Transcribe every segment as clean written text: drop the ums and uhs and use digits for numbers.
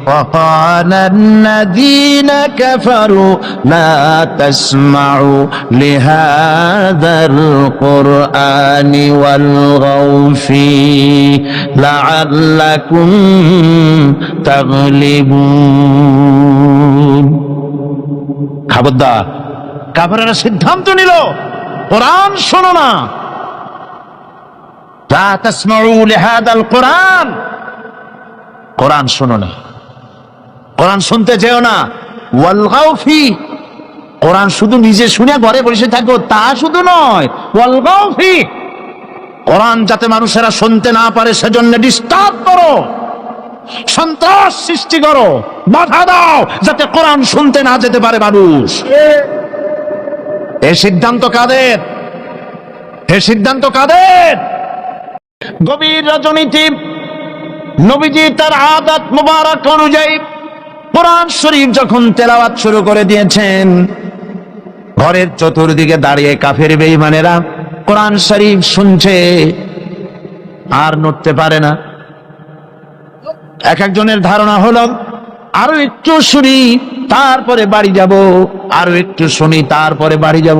وقال الذين كفروا لا تسمعوا لهذا القرآن والغوا فيه لعلكم تغلبون। খবরদার, কাফেররা সিদ্ধান্ত নিল কোরআন শোনো না। লা তাসমাউ লিহাদাল কোরআন, কোরআন শোনো না, কোরআন শুনতে যেও না। ওয়ালগাউ ফি, কোরআন শুধু নিজে শুনে ঘরে বসে থাকো তা শুধু নয়, ওয়ালগাউ ফি, কোরআন যাতে মানুষেরা শুনতে না পারে সেজন্য ডিস্টার্ব করো, সন্ত্রাস সৃষ্টি করো, বাধা দাও যাতে কোরআন শুনতে না যেতে পারে মানুষ। এই সিদ্ধান্ত কাদের? এই সিদ্ধান্ত কাদের? গভীর রজনীতে নবীজি তার আদত মুবারক অনুযায়ী কোরআন শরীফ যখন তেলাওয়াত শুরু করে দিয়েছেন, ঘরের চতুর্দিকে দাঁড়িয়ে কাফের বেঈমানেরা কোরআন শরীফ শুনছে, আর নড়তে পারে না। এক একজনের ধারণা হলো আরো একটু শুনি তারপরে বাড়ি যাব, আরো একটু শুনি তারপরে বাড়ি যাব।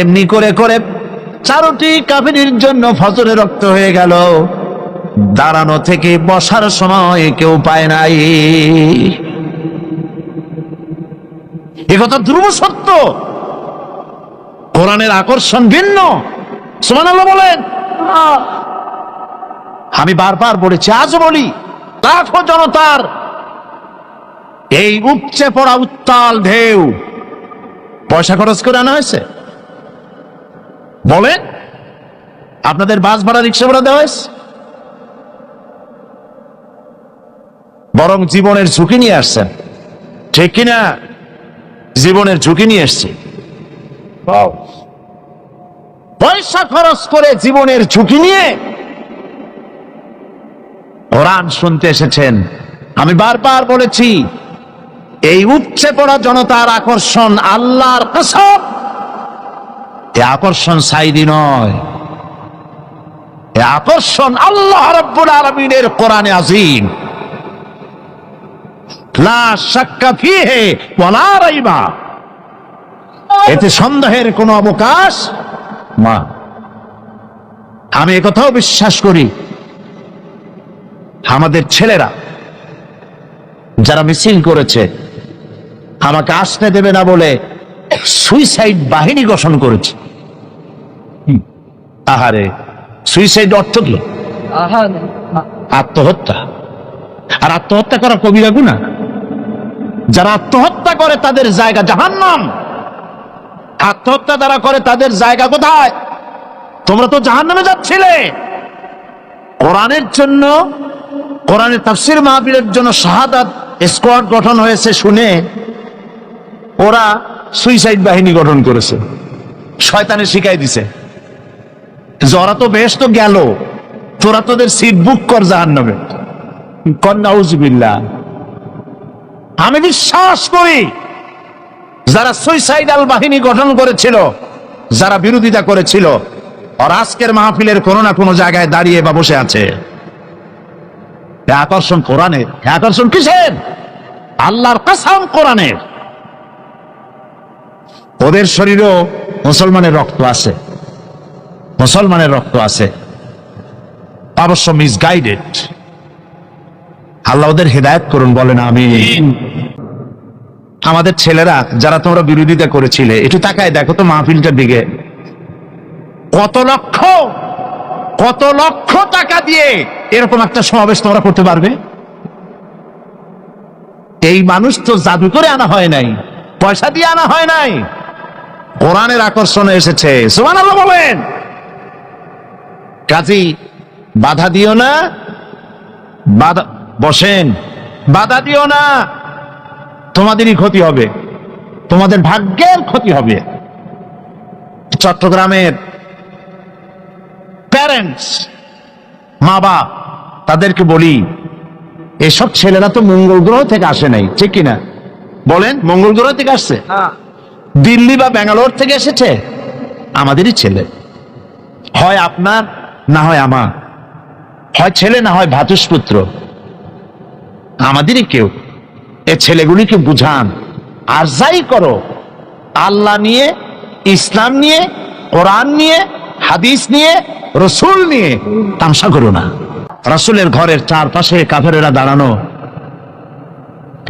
এমনি করে করে চারটি কাফেরের জন্য ফজরে রক্ত হয়ে গেল। দাঁড়ানো থেকে বসার সময় কেউ পায় নাই। এ কথা ধ্রুব সত্য। কোরআনের আকর্ষণ ভিন্ন। সুবহানাল্লাহ বলেন। আমি বারবার বলেছি, আজ বলি, লাখো জনতার এই উপচে পড়া উত্তাল ঢেউ পয়সা খরচ করে আনা হয়েছে? বলেন, আপনাদের বাস ভাড়া রিক্সা ভাড়া দেওয়া হয়েছে? বরং জীবনের ঝুঁকি নিয়ে আসছেন, ঠিক কিনা? জীবনের ঝুঁকি নিয়ে এসছে, পয়সা খরচ করে জীবনের ঝুঁকি নিয়ে কোরআন শুনতে এসেছেন। আমি বারবার বলেছি, এই উপচে পড়া জনতার আকর্ষণ আল্লাহর কসম, এ আকর্ষণ সাইদি নয়, এ আকর্ষণ আল্লাহ রাব্বুল আলামিনের কোরআনে আযীম। লা শাক্কা ফীহি ওয়ালা রাইবা, এতে সন্দেহের কোনো অবকাশ না। আমি একথাও বিশ্বাস করি, আমাদের ছেলেরা যারা মিছিল করেছে আমাকে আসতে দেবে না বলে সুইসাইড বাহিনী গঠন করেছে। আহারে, সুইসাইড অর্থ কি? আত্মহত্যা। আর আত্মহত্যা করা কবিরা গুনাহ। যারা আত্মহত্যা করে তাদের জায়গা জাহান্নাম। আত্মহত্যা যারা করে তাদের জায়গা কোথায়? তোমরা তো জাহান্নামে যাচ্ছিলে। কোরআনের জন্য, কোরআনের তাফসীর মাহফিলের জন্য শাহাদাত স্কোয়াড গঠন হয়েছে শুনে ওরা সুইসাইড বাহিনী গঠন করেছে। শয়তানে শিখাই দিছে যে ওরা তো বেশ তো গেল, তোরা তোদের সিট বুক কর জাহান্নামে। নাউযুবিল্লাহ। আমি বিশ্বাস করি যারা সুইসাইডাল বাহিনী গঠন করেছিল, যারা বিরোধিতা করেছিল, আর আজকের মাহফিলের কোনো না কোনো জায়গায় দাঁড়িয়ে বা বসে আছে। আকর্ষণ কোরআনের। আকর্ষণ কিসের? আল্লাহর কসম কোরআনের। ওদের শরীরেও মুসলমানের রক্ত আছে, মুসলমানের রক্ত আছে, অবশ্য মিসগাইডেড। আল্লাহ ওদের হেদায়েত করুন, বলেন আমিন। আমাদের ছেলেরা যারা তোমরা বিরোধিতা করেছিলে, একটু তাকায় দেখো তো মাহফিলটার দিকে। কত লক্ষ কত লক্ষ টাকা দিয়ে এরকম একটা সমাবেশ তোমরা করতে পারবে? এই মানুষ তো জাদু করে আনা হয় নাই, পয়সা দিয়ে আনা হয় নাই, কোরআনের আকর্ষণে এসেছে। সুবহানাল্লাহ বলেন। কাজী বাধা দিও না, বাধা বসেন, বাধা দিও না, তোমাদেরই ক্ষতি হবে, তোমাদের ভাগ্যের ক্ষতি হবে। চট্টগ্রামের প্যারেন্টস, মা বাপ, তাদেরকে বলি, এসব ছেলেরা তো মঙ্গল গ্রহ থেকে আসে নাই, ঠিক কিনা? বলেন, মঙ্গল গ্রহ থেকে আসছে? দিল্লি বা ব্যাঙ্গালোর থেকে এসেছে? আমাদেরই ছেলে, হয় আপনার না হয় আমার। হয় ছেলে না হয় ভাতুষপুত্র, আমাদেরই কেউ। এ ছেলেগুলিকে বুঝান, আর যাই করো আল্লাহ নিয়ে, ইসলাম নিয়ে, কোরআন নিয়ে, হাদিস নিয়ে, রসুল নিয়ে তামসা করো না। রাসূলের ঘরের চারপাশে কাফেরেরা দাঁড়ানো,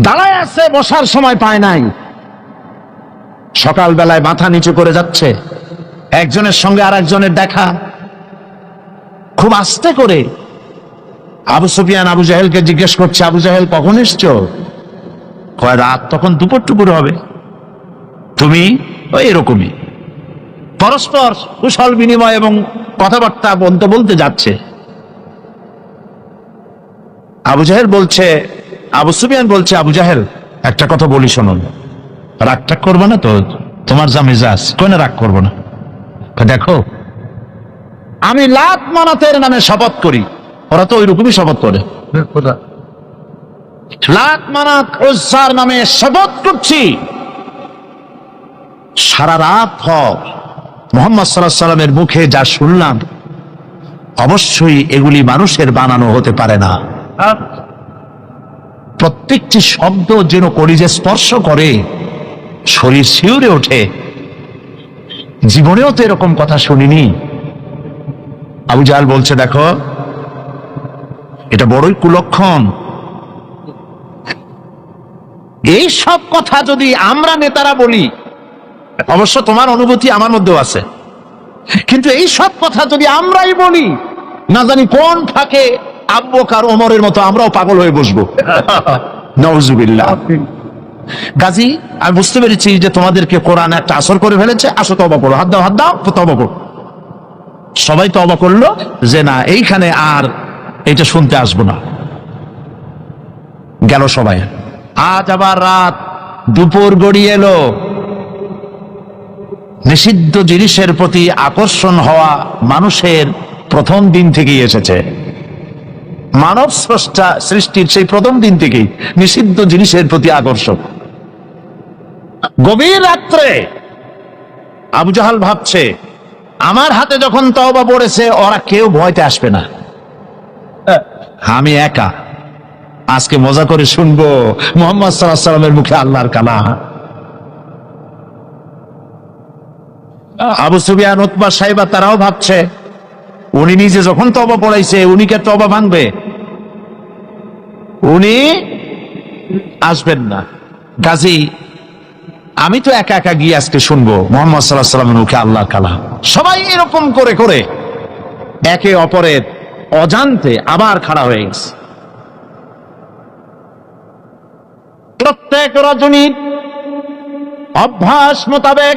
দাঁড়ায় আছে, বসার সময় পায় নাই। সকালবেলায় মাথা নিচু করে যাচ্ছে, একজনের সঙ্গে আর একজনের দেখা, খুব আস্তে করে। আবু সুফিয়ান আবু জাহেলকে জিজ্ঞেস করছে, আবু জাহেল কখন এসছো? কয় রাত তখন দুপুর টুপুর হবে। তুমি? ওই এরকমই। পরস্পর কুশল বিনিময় এবং কথাবার্তা বলতে বলতে যাচ্ছে। আবু জাহেল বলছে, আবু সুফিয়ান বলছে, আবু জাহেল একটা কথা বলি শুনুন, রাগটা করবো না তো? তোমার যা মেজাজ, কোন রাগ করবো না। দেখো, আমি লাত মানাতের নামে শপথ করি। ওরা তো ওই রকমই শপথ করে। লাত মানাত উজ্জার নামে শপথ করছি, সারা রাত ভর মুহাম্মদ সাল্লাল্লাহু আলাইহি ওয়াসাল্লামের মুখে যা শুনলাম, অবশ্যই এগুলি মানুষের বানানো হতে পারে না। প্রত্যেকটি শব্দ যেন কলিজে স্পর্শ করে, শরীর শিউরে ওঠে। জীবনেও তো এরকম কথা শুনিনি। আবু জাহেল বলছে, দেখো এটা বড়ই কুলক্ষণ। এই সব কথা যদি আমরা নেতারা বলি, অবশ্য তোমার অনুভূতি আমার মধ্যেও আছে, কিন্তু এই সব কথা যদি আমরাই বলি, না জানি কোন ফাঁকে আবু বকর ওমরের মতো আমরাও পাগল হয়ে বসবো। নাউজুবিল্লাহ। গাজী, আমি বুঝতে পেরেছি যে তোমাদেরকে কোরআন একটা আসর করে ফেলেছে, আসো তওবা করো, হাত দাও, হাত দাও, তওবা করো। সবাই তওবা করলো যে না, এইখানে আর এটা শুনতে আসবো না। গেল সবাই। আজ আবার রাত, দুপুর গড়িয়ে এলো। নিষিদ্ধ জিনিসের প্রতি আকর্ষণ হওয়া মানুষের প্রথম দিন থেকেই এসেছে। মানব স্রষ্টা সৃষ্টির সেই প্রথম দিন থেকেই নিষিদ্ধ জিনিসের প্রতি আকর্ষণ। গভীর রাত্রে আবু জাহাল ভাবছে, আমার হাতে যখন তওবা পড়েছে, ওরা কেউ ভয়তে আসবে না, আমি একা। আজকে মজা করে শুনবো মুহাম্মদ সাল্লাল্লাহু আলাইহি ওয়াসাল্লামের মুখে আল্লাহর কালাম। আবু সুফিয়ান, উতবা, সাইবা তারাও ভাবছে, উনি নিজে যখন তওবা পড়াইছে, উনি কে তওবা ভাঙবে? উনি আসবেন না। গাজী, আমি তো একা একা গিয়ে আজকে শুনবো মুহাম্মদ সাল্লাল্লাহু আলাইহি ওয়াসাল্লামের মুখে আল্লাহর কালাম। সবাই এরকম করে করে একে অপরের অজান্তে আবার খাড়া হয়ে গেছে। প্রত্যেক রজনীর অভ্যাস মোতাবেক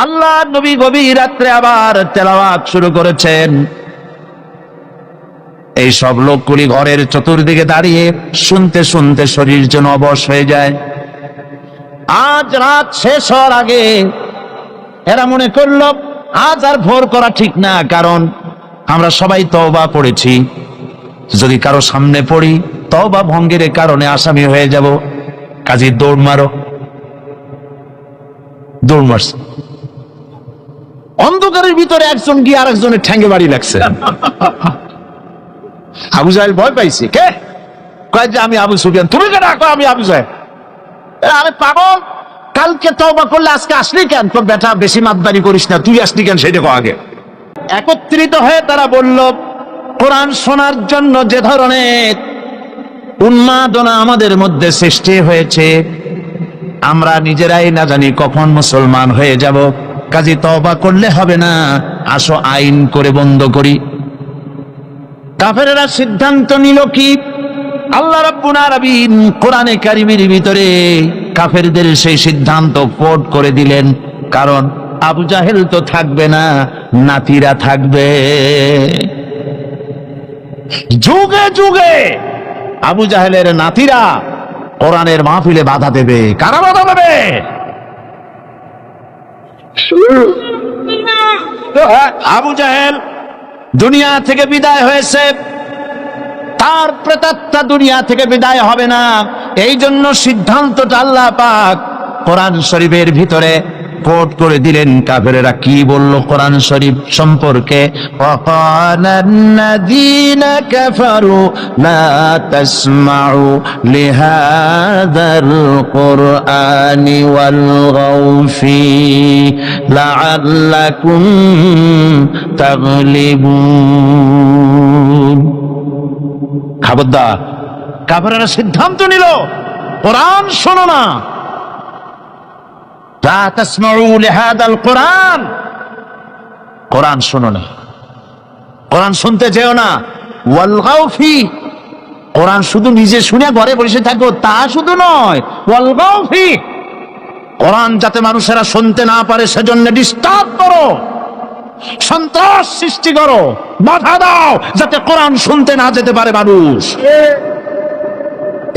আল্লাহ নবী গভীর রাত্রে আবার তেলাওয়াত শুরু করেছেন। এই সব লোকগুলি ঘরের চতুর্দিকে দাঁড়িয়ে শুনতে শুনতে শরীর যেন অবশ হয়ে যায়। আজ রাত শেষ হওয়ার আগে এরা মনে করল আজ আর ভোর করা ঠিক না, কারণ আমরা সবাই তওবা পড়েছি। যদি কারো সামনে পড়ি, তওবা ভঙ্গের কারণে আসামি হয়ে যাব। কাজী দৌড় মারো। দৌড় মারছে। অন্ধকারের ভিতরে একজন গিয়ে আর একজনের ঠ্যাঙ্গে বাড়ি লাগছে। আবু জাহেল ভয় পাইছে। কে? কয় যে আমি আবু সুফিয়ান। তুমি কে? ডাকো, আমি আবু জাহেল। আরে পাগল, কালকে তওবা করলে আজকে আসলি কেন? তোর বেটা বেশি মাতবাড়ি করিস না, তুই আসলি কেন সেটা কো আগে। একত্রিত হয়ে তারা বলল, কোরআন শোনার জন্য যে ধরনের উন্মাদনা আমাদের মধ্যে সৃষ্টি হয়েছে, আমরা নিজেরাই না জানি কখন মুসলমান হয়ে যাব। কাজী তওবা করলে হবে না, আসো আইন করে বন্ধ করি। কাফেরেরা সিদ্ধান্ত নিল কি? আল্লাহ রাব্বুল আলামিন কোরআনে কারীমের ভিতরে কাফেরদের সেই সিদ্ধান্ত কোট করে দিলেন। কারণ আবু জাহেল তো থাকবে না, নাতিরা থাকবে। যুগে যুগে আবু জাহেলের নাতিরা কোরআনের মাহফিলে বাধা দেবে। কারা বাধা দেবে? আবু জাহেল দুনিয়া থেকে বিদায় হয়েছে, তার প্রেতাত্মা দুনিয়া থেকে বিদায় হবে না। এই জন্য সিদ্ধান্তটা আল্লাহ পাক কোরআন শরীফের ভিতরে কোট করে দিলেন কাফেরেরা কি বলল কোরআন শরীফ সম্পর্কে। ওয়াকালান্নাযীনা কাফারু লা তাসমাউ লিহাযাল কুরআনি ওয়ালগাউ ফী লাআল্লাকুম তাগলিবুন। খবরদার, কাফেরেরা সিদ্ধান্ত নিল কোরআন শোনো না, লা তাসমাউ লিহাযাল কুরআন, কোরআন শোনো না, কোরআন শুনতে যেও না। ওয়ালগাউ ফী, কোরআন শুধু নিজে শুনে ঘরে বসে থাকো তা শুধু নয়, ওয়ালগাউ ফী, কোরআন যাতে মানুষেরা শুনতে না পারে সেজন্য ডিস্টার্ব করো, সন্ত্রাস সৃষ্টি করো, বাধা দাও যাতে কোরআন শুনতে না যেতে পারে মানুষ।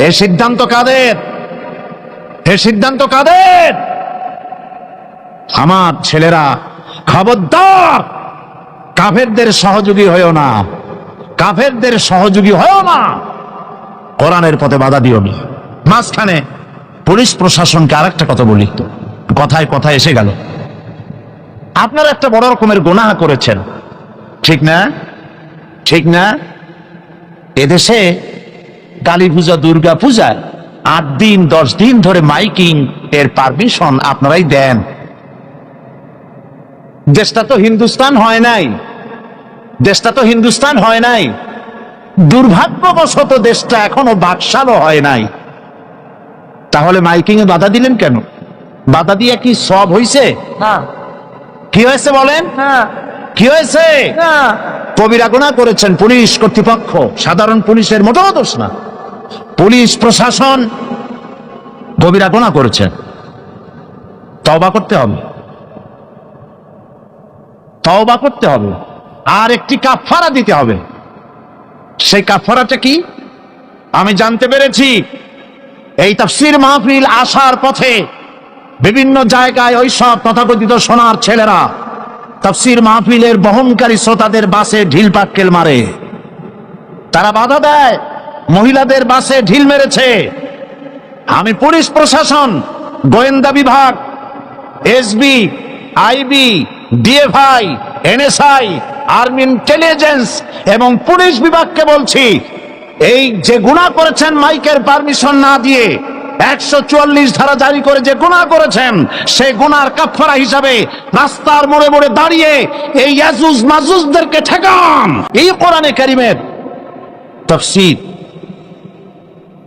এই সিদ্ধান্ত কাদের? এই সিদ্ধান্ত কাদের? আমার ছেলেরা, খবরদার, কাফেরদের সহযোগী হয়েও না, কাফেরদের সহযোগী হয়েও না, কোরআনের পথে বাধা দিও না। মাঝখানে পুলিশ প্রশাসনকে আরেকটা কথা বলি, কথায় কথায় এসে গেল। আপনারা একটা বড় রকমের গুনাহ করেছেন, ঠিক না? ঠিক না? এদেশে কালী পূজা, দুর্গা পূজায় 8 দিন 10 দিন ধরে মাইকিং এর পারমিশন আপনারাই দেন। দেশটা তো হিন্দুস্তান হয় নাই, দেশটা তো হিন্দুস্তান হয় নাই, দুর্ভাগ্যবশত দেশটা এখনো বাকশালও হয় নাই। তাহলে মাইকিং এ বাধা দিলেন কেন? বাধা দিয়ে কি সব হইছে? না। কি হয়েছে বলেন? কি হয়েছে? কবিরা গুনাহ করেছেন পুলিশ কর্তৃপক্ষ, সাধারণ পুলিশের মোটেও দোষ না, পুলিশ প্রশাসন কবিরা গুনাহ করেছেন। তওবা করতে হবে, তওবা করতে হবে, আর একটি কাফারা দিতে হবে। সেই কাফারাটা কি? আমি জানতে পেরেছি এই তাফসীর মাহফিল আসার পথে বিভিন্ন জায়গায় ওই সব তথাকথিত সোনার ছেলেরা তাফসীর মাহফিলের বহনকারী শ্রোতাদের বাসে ঢিল পাক্কেল মারে, তারা বাধা দেয়, মহিলাদের বাসে ঢিল মেরেছে। আমি পুলিশ প্রশাসন, গোয়েন্দা বিভাগ, SB, IB, DFI, NSI, army intelligence এবং পুলিশ বিভাগকে বলছি, এই যে গুনাহ করেছেন মাইকের পারমিশন না দিয়ে 144 ধারা জারি করে যে গুনাহ করেছেন, সেই গুনার কাফারা হিসাবে রাস্তার মোড়ে মোড়ে দাঁড়িয়ে এই ইয়াজুজ মাজুজদেরকে ঠেকান। এই কোরআনে কারীমের তাফসীর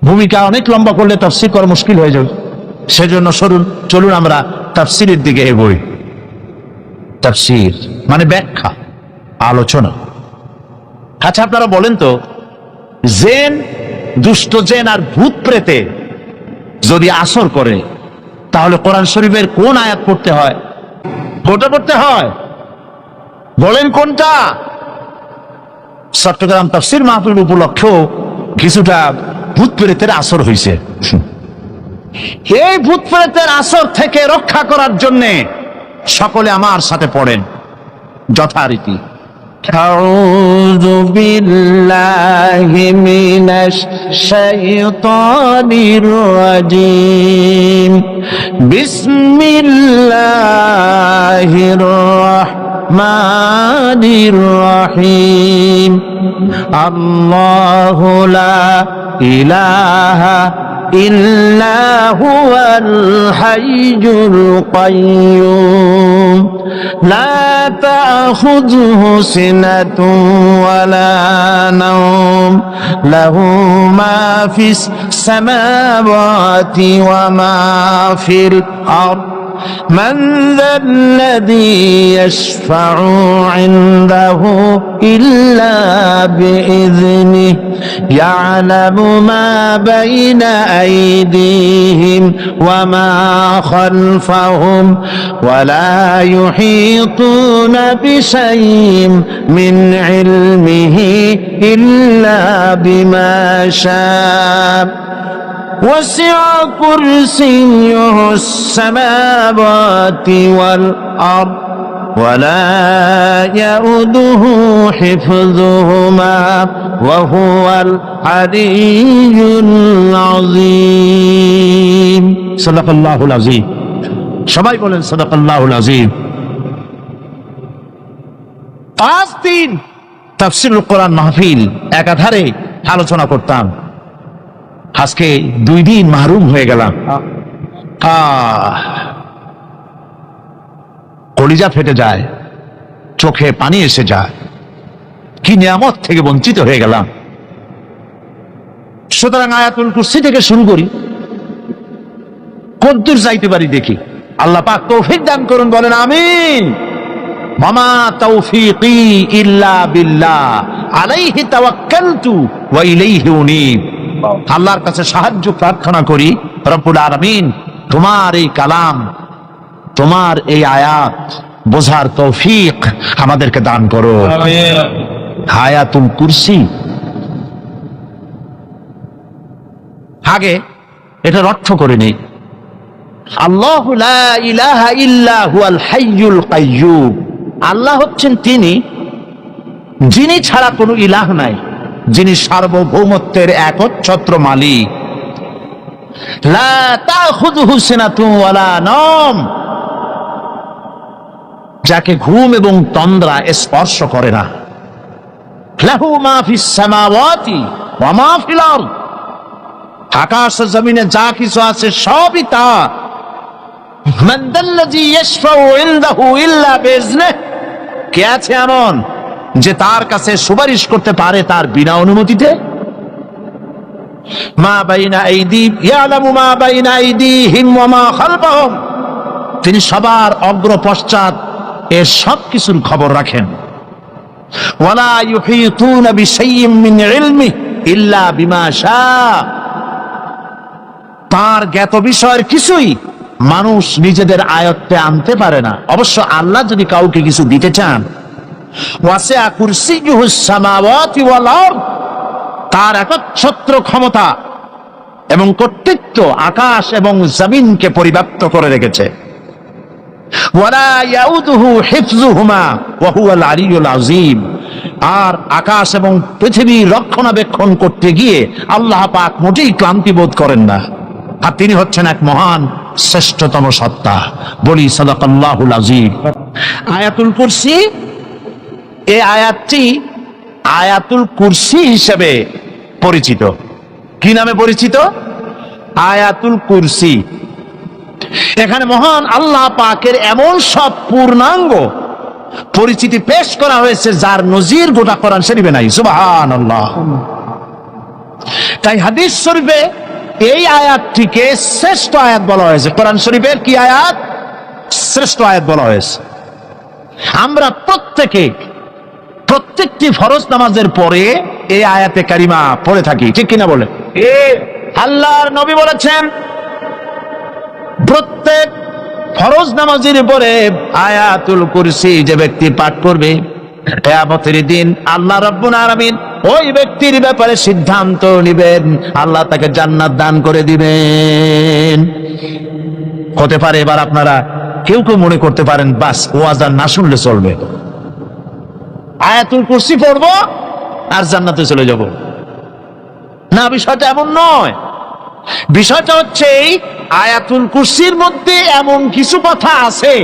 ভূমিকা অনেক লম্বা করলে তাফসীর করা মুশকিল হয়ে যাবে, সেজন্য চলুন আমরা তাফসীরের দিকে এগোই। তাফসীর মানে ব্যাখ্যা, আলোচনা। আচ্ছা আপনারা বলেন তো, জেন, দুষ্ট জেন আর ভূত প্রেতে যদি আসর করে তাহলে কোরআন শরীফের কোন আয়াত পড়তে হয়? কোনটা পড়তে হয় বলেন? কোনটা? চট্টগ্রাম তাফসীর মাহফিল উপলক্ষেও কিছুটা ভূত প্রেতের আসর হয়েছে। এই ভূত প্রেতের আসর থেকে রক্ষা করার জন্য সকলে আমার সাথে পড়েন যথারীতি। আউযু বিল্লাহি মিনাশ শাইতানির রাজীম। বিসমিল্লাহির রাহমানির রাহিম। আল্লাহু লা ইলাহা ইল্লা হুয়াল হাইয়ুল কাইয়্যুম লা তাখুযুহু সিনাতুন ওয়ালা নাওম লাহু মা ফিস সামাওয়াতি ওয়া মা ফিল আরদ من ذا الذي يشفع عنده إلا بإذنه يعلم ما بين أيديهم وما خلفهم ولا يحيطون بشيء من علمه إلا بما شاء وسع كرسيه السماوات والأرض ولا يؤوده حفظهما وهو العلي العظيم صدق الله العظيم সবাই বলেন সাদাকাল্লাহুল আযীম। 5 দিন তাফসীরুল কোরআন মাহফিল একাধারে আলোচনা করতাম, আজকে 2 দিন মাহরুম হয়ে গেলাম। কলিজা ফেটে যায়, চোখে পানি এসে যায়, কি নিয়ামত থেকে বঞ্চিত হয়ে গেলাম। সুতরাং আয়াতুল কুরসি থেকে শুরু করি, কদ্দুর যাইতে পারি দেখি। আল্লাহ পাক তৌফিক দান করুন, বলেন আমিন। মামা তৌফিকি ইল্লা বিল্লাহ আলাইহি তাওয়াক্কালতু ওয়া ইলাইহি উনীব। আল্লাহর কাছে সাহায্য প্রার্থনা করি, রব্বুল আলামিন তোমার এই কালাম, তোমার এই আয়াত বোঝার তৌফিক আমাদেরকে দান করো। আয়াতুল কুরসি, আগে এটার অর্থ করে নেই। আল্লাহু লা ইলাহা ইল্লা হুয়াল হাইয়ুল কাইয়্যুম। আল্লাহ হচ্ছেন তিনি যিনি ছাড়া কোনো ইলাহ নাই, যিনি সার্বভৌমত্বের একচ্ছত্র মালিক। লা তাখুযুহু সিনাতুন ওয়ালা নাওম, যাকে ঘুম এবং তন্দ্রা স্পর্শ করে না। লাহু মা ফিস সামাওয়াতি ওয়া মা ফিল আরদ, আকাশ ও জমিনে যা কিছু আছে সবই তার। মান দাল্লাযী ইয়াশফাউ ইনদাহু ইল্লা বিইজনিহি, কে আছে এমন যে তার কাছে সুপারিশ করতে পারে তার বিনা অনুমতিতে? মা বাইনা আইদিহিম ইয়ালামু মা বাইনা আইদিহিম ওয়া মা খালফাহুম, তিনি সবার অগ্র পশ্চাৎ এর সব কিছুর খবর রাখেন। ওয়ালা ইউহিতুনা বিশাইইম মিন ইলমিহি ইল্লা বিমা শাআ, তার জ্ঞাত বিষয়ের কিছুই মানুষ নিজেদের আয়ত্তে আনতে পারে না। অবশ্য আল্লাহ যদি কাউকে কিছু দিতে চান, ওয়াসিআ কুরসিয়্যুহুস সামাওয়াতি ওয়াল আরদ, তার একচ্ছত্র ক্ষমতা এবং কর্তৃত্ব আকাশ এবং জমিনকে পরিব্যাপ্ত করে রেখেছে। ওয়ালা ইয়াউদুহু হিফযুহুমা ওয়া হুয়াল আলিয়্যুল আযীম, আর আকাশ এবং পৃথিবী রক্ষণাবেক্ষণ করতে গিয়ে আল্লাহ পাক মোটেই ক্লান্তি বোধ করেন না, আর তিনি হচ্ছেন এক মহান শ্রেষ্ঠতম সত্তা। বলি সাদাকাল্লাহুল আযীম। আয়াতুল কুরসি, এই আয়াতটি আয়াতুল কুরসি হিসেবে পরিচিত। কি নামে পরিচিত? আয়াতুল কুরসি। এখানে মহান আল্লাহ পাকের এমন সব পূর্ণাঙ্গ পরিচিতি পেশ করা হয়েছে যার নজির গোটা কোরআন শরীফে নাই। সুবহানাল্লাহ। তাই হাদিস শরীফে এই আয়াতটিকে শ্রেষ্ঠ আয়াত বলা হয়েছে। কোরআন শরীফের কি আয়াত? শ্রেষ্ঠ আয়াত বলা হয়েছে। আমরা প্রত্যেকটি ফরজ নামাজের পরে এই আয়াতে কারিমা পড়ে থাকি, ঠিক কিনা বলে? আল্লাহর নবী বলেছেন প্রত্যেক ফরজ নামাজের পরে আয়াতুল কুরসি যে ব্যক্তি পাঠ করবে, কিয়ামতের দিন আল্লাহ রাব্বুল আলামিন ওই ব্যক্তির ব্যাপারে সিদ্ধান্ত নেবেন, আল্লাহ তাকে জান্নাত দান করে দিবেন। হতে পারে এবার আপনারা কেউ কেউ মনে করতে পারেন বাস ওয়াজ আর না শুনলে চলবে, আয়াতুল কুরসি পড়বো আর জান্নাতে চলে যাব। না, বিষয়টা এমন নয়। বিষয়টা হচ্ছে এই আয়াতুল কুরসির মধ্যে এমন কিছু কথা আছে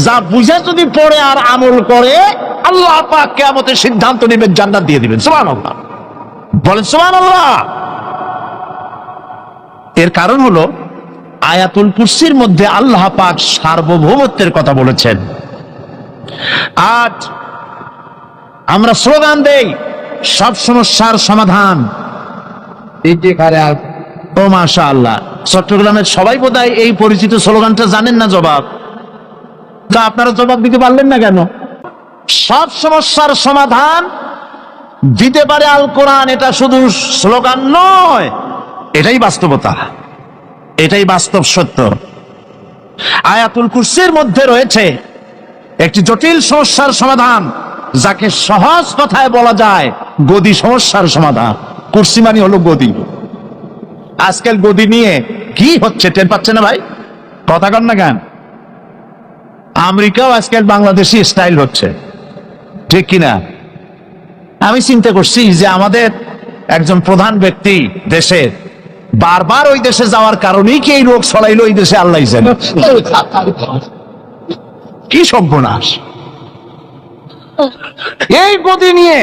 যা বুঝে যদি পড়ে আর আমল করে, আল্লাহ পাক কিয়ামতের সিদ্ধান্ত নেবেন, জান্নাত দিয়ে দিবেন। সুবহানাল্লাহ, বলেন সুবহানাল্লাহ। এর কারণ হলো আয়াতুল কুরসির মধ্যে আল্লাহ পাক সার্বভৌমত্বের কথা বলেছেন। আজ আমরা স্লোগান দেই সব সমস্যার সমাধান। ও মাশাআল্লাহ, চট্টগ্রামের সবাই বোধহয় এই পরিচিত স্লোগানটা জানেন না। জবাব তা আপনারা জবাব দিতে পারলেন না কেন? সব সমস্যার সমাধান দিতে পারে আল কোরআন, এটা শুধু স্লোগান নয়, এটাই বাস্তবতা, এটাই বাস্তব সত্য। আয়াতুল কুরসির মধ্যে রয়েছে একটি জটিল সমস্যার সমাধান, যাকে সহজ কথায় বলা যায় গদি সমস্যার সমাধান। কুরসি মানে হলো গদি। আজকাল গদি নিয়ে কি হচ্ছে টের পাচ্ছে না ভাই? কথা কন না কেন? আমেরিকাও আজকাল বাংলাদেশি স্টাইল হচ্ছে, ঠিক কিনা? আমি চিন্তা করছি যে আমাদের একজন প্রধান ব্যক্তি দেশের, বারবার ওই দেশে যাওয়ার কারণেই কি এই রোগ ছড়াইলো এই দেশে, আল্লাহ জানে। কি সর্বনাশ! এই গদি নিয়ে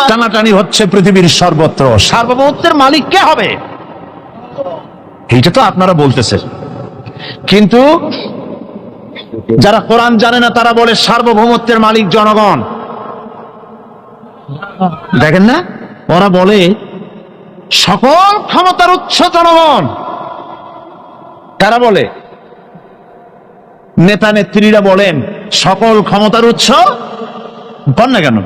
টানাটানি হচ্ছে পৃথিবীর সর্বত্র। সার্বভৌমত্বের মালিক কে হবে এইটা তো আপনারা বলতেছেন, কিন্তু যারা কোরআন জানে না তারা বলে সার্বভৌমত্বের মালিক জনগণ। দেখেন না, ওরা বলে সকল ক্ষমতার উৎস জনগণ। তারা বলে, নেতা নেত্রীরা বলেন সকল ক্ষমতার উৎস, বল না কেন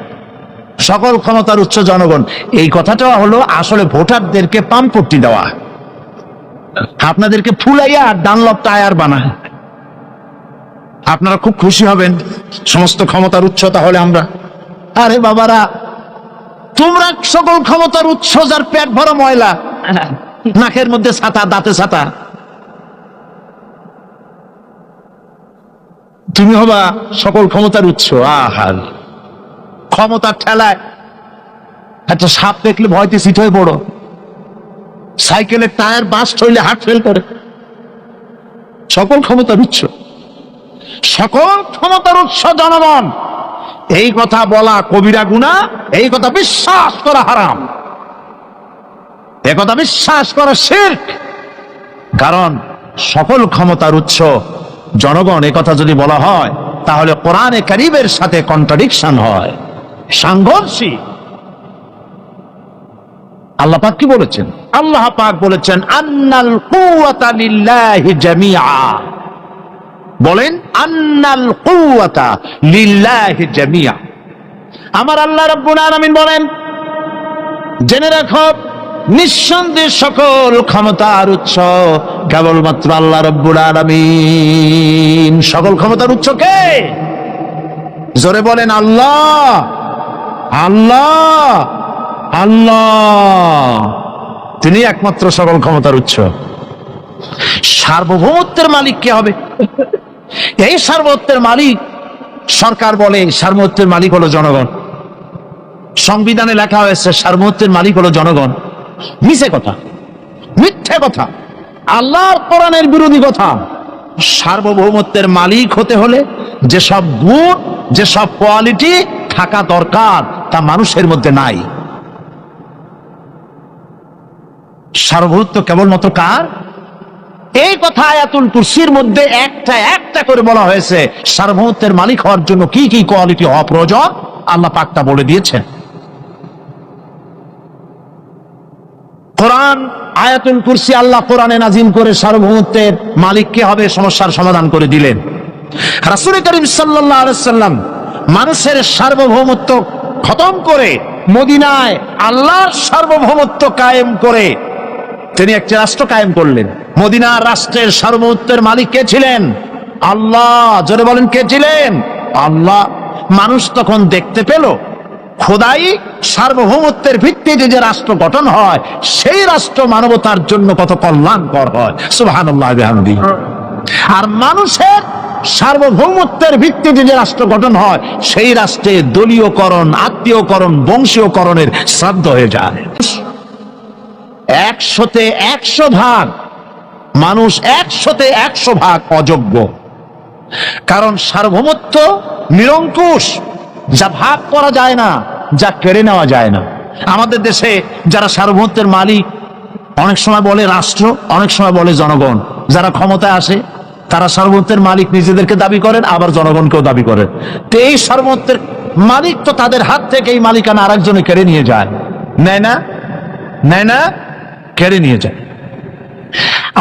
সকল ক্ষমতার উৎস জনগণ। এই কথাটা হলো আসলে ভোটারদেরকে পামপট্টি দেওয়া, আপনাদেরকে ফুলাইয়া ডানলপ টায়ার বানায়। আপনারা খুব খুশি হবেন সমস্ত ক্ষমতার উৎস তাহলে আমরা। আরে বাবারা, তোমরা সকল ক্ষমতার উৎস যার পেট ভরা ময়লা, নাকের মধ্যে ছাতা, দাঁতে ছাতা, তুমি হবা সকল ক্ষমতার উৎস। আহার ক্ষমতার ঠেলায় একটা সাপ দেখলে ভয়তে সিট হয়ে পড়ো, সাইকেলের টায়ার বাস্ট হইলে হার্ট ফেল করে। সকল ক্ষমতার উৎস, সকল ক্ষমতার উৎস জনগণ, এই কথা বলা কবিরা গুনাহ, এই কথা বিশ্বাস করা হারাম, এই কথা বিশ্বাস করা শিরক। কারণ সকল ক্ষমতার উৎস জনগণ এই কথা যদি বলা হয় তাহলে কোরআনে কারীমের সাথে কন্ট্রাডিকশন হয়, সাংঘর্ষিক। আল্লাহ পাক কি বলেছেন? আল্লাহ পাক বলেছেন আন্নাল কুওয়াতা লিল্লাহি জামিআ। বলেন আন্নাল কুওয়াতা লিল্লাহি জামিআ। আমার আল্লাহ রাব্বুল আলামিন বলেন, জেনে রাখো নিঃসন্দেহে সকল ক্ষমতার উৎস কেবলমাত্র আল্লাহ রাব্বুল আলামিন। সকল ক্ষমতার উৎস কে? জোরে বলেন আল্লাহ, আল্লাহ, আল্লাহ। তিনি একমাত্র সকল ক্ষমতার উৎস। সার্বভৌমত্বের মালিক কে হবে? এই সার্বভৌমত্বের মালিক সরকার বলে সার্বভৌমত্বের মালিক হলো জনগণ। সংবিধানে লেখা হয়েছে সার্বভৌমত্বের মালিক হলো জনগণ। মিছে কথা, মিথ্যে কথা, আল্লাহর কোরআনের বিরোধী কথা। সার্বভৌমত্বের মালিক হতে হলে যেসব গুণ, যেসব কোয়ালিটি থাকা দরকার তা মানুষের মধ্যে নাই। সার্বভৌমত্ব কেবলমাত্র কার? এই কথা আয়াতুল কুরসির মধ্যে একটা একটা করে বলা হয়েছে। সার্বভৌমত্বের মালিক হওয়ার জন্য কি কি কোয়ালিটি হওয়া প্রয়োজন আল্লাহ পাক তা বলে দিয়েছেন। কোরআন আয়াতুল কুরসি আল্লাহ কোরআনে নাজিল করে সার্বভৌমত্বের মালিক কে হবে সমস্যার সমাধান করে দিলেন। রাসূল করিম সাল্লাল্লাহু আলাইহি ওয়াসাল্লাম মানুষের সার্বভৌমত্ব খতম করে মদিনায় আল্লাহর সার্বভৌমত্ব কায়েম করে তিনি একটি রাষ্ট্র কায়েম করলেন। মদিনার রাষ্ট্রের সার্বভৌমত্বের মালিক কে ছিলেন? আল্লাহ। জোরে বলেন কে ছিলেন? আল্লাহ। মানুষ তখন দেখতে পেল খোদাই সার্বভৌমত্বের ভিত্তিতে যে রাষ্ট্র গঠন হয় সেই রাষ্ট্র মানবতার জন্য কত কল্যাণকর হয়। সুবহানাল্লাহ বিহামদিহি। আর মানুষের সার্বভৌমত্বের ভিত্তিতে যে রাষ্ট্র গঠন হয় সেই রাষ্ট্রে দলীয়করণ, আত্মীয়করণ, বংশীয়করণের শ্রাদ্ধ হয়ে যায়। 100-তে 100 ভাগ মানুষ, 100-তে 100 ভাগ অযোগ্য। কারণ সার্বভৌমত্ব নিরঙ্কুশ, যা ভাগ করা যায় না, যা কেড়ে নেওয়া যায় না। আমাদের দেশে যারা সার্বভৌমত্বের মালিক অনেক সময় বলে রাষ্ট্র, অনেক সময় বলে জনগণ। যারা ক্ষমতায় আসে তারা সার্বভৌমত্বের মালিক নিজেদেরকে দাবি করেন, আবার জনগণকেও দাবি করেন। তো এই সার্বভৌমত্বের মালিক তো তাদের হাত থেকে এই মালিকানা আরেকজনে কেড়ে নিয়ে যায়, নেয় না? নেয় না? কেড়ে নিয়ে যায়।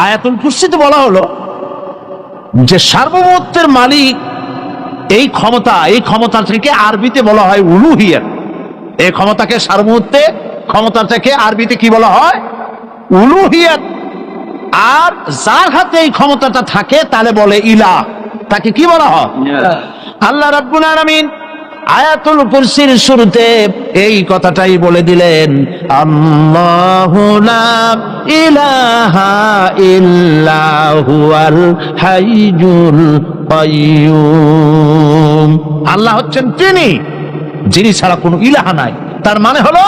আয়াতুল কুরসিতে বলা হলো যে সার্বভৌমত্বের মালিক এই ক্ষমতা থেকে আরবিতে বলা হয় উলুহিয়াত। এই ক্ষমতাকে সার্বভৌমত্বের ক্ষমতা থেকে আরবিতে কি বলা হয়? উলুহিয়াত। আর যার হাতে এই ক্ষমতাটা থাকে তাহলে বলে ইলাহ, তাকে কি বলা হয়? আল্লাহ রাব্বুল আলামিন আয়াতুল কুরসির শুরুতে এই কথাটাই বলে দিলেন, আল্লাহু লা ইলাহা ইল্লা হুয়াল হাইয়ুল কাইয়্যুম। আল্লাহ হচ্ছেন তিনি যিনি ছাড়া কোনো ইলাহা নাই, তার মানে হলো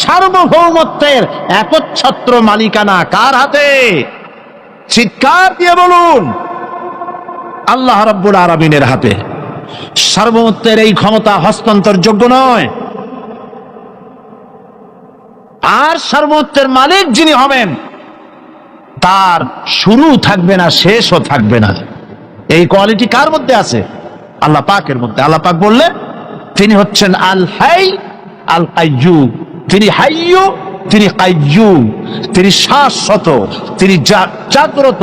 সার্বভৌমত্বের একচ্ছত্র মালিকানা কার হাতে? চিৎকার দিয়ে বলুন, আল্লাহ রাব্বুল আলামিনের হাতে। সার্বভৌমত্বের এই ক্ষমতা হস্তান্তরযোগ্য নয়। আর সার্বভৌমত্বের মালিক যিনি হবেন তার শুরু থাকবে না, শেষও থাকবে না। এই কোয়ালিটি কার মধ্যে আছে? আল্লাহ পাকের মধ্যে। আল্লাহ পাক বললেন তিনি হচ্ছেন আল হাই আল কাইয়্যুম। তিনি হাইয়্যু, তিনি কাইয়্যুম, তিনি শাশ্বত, তিনি জাগ্রত,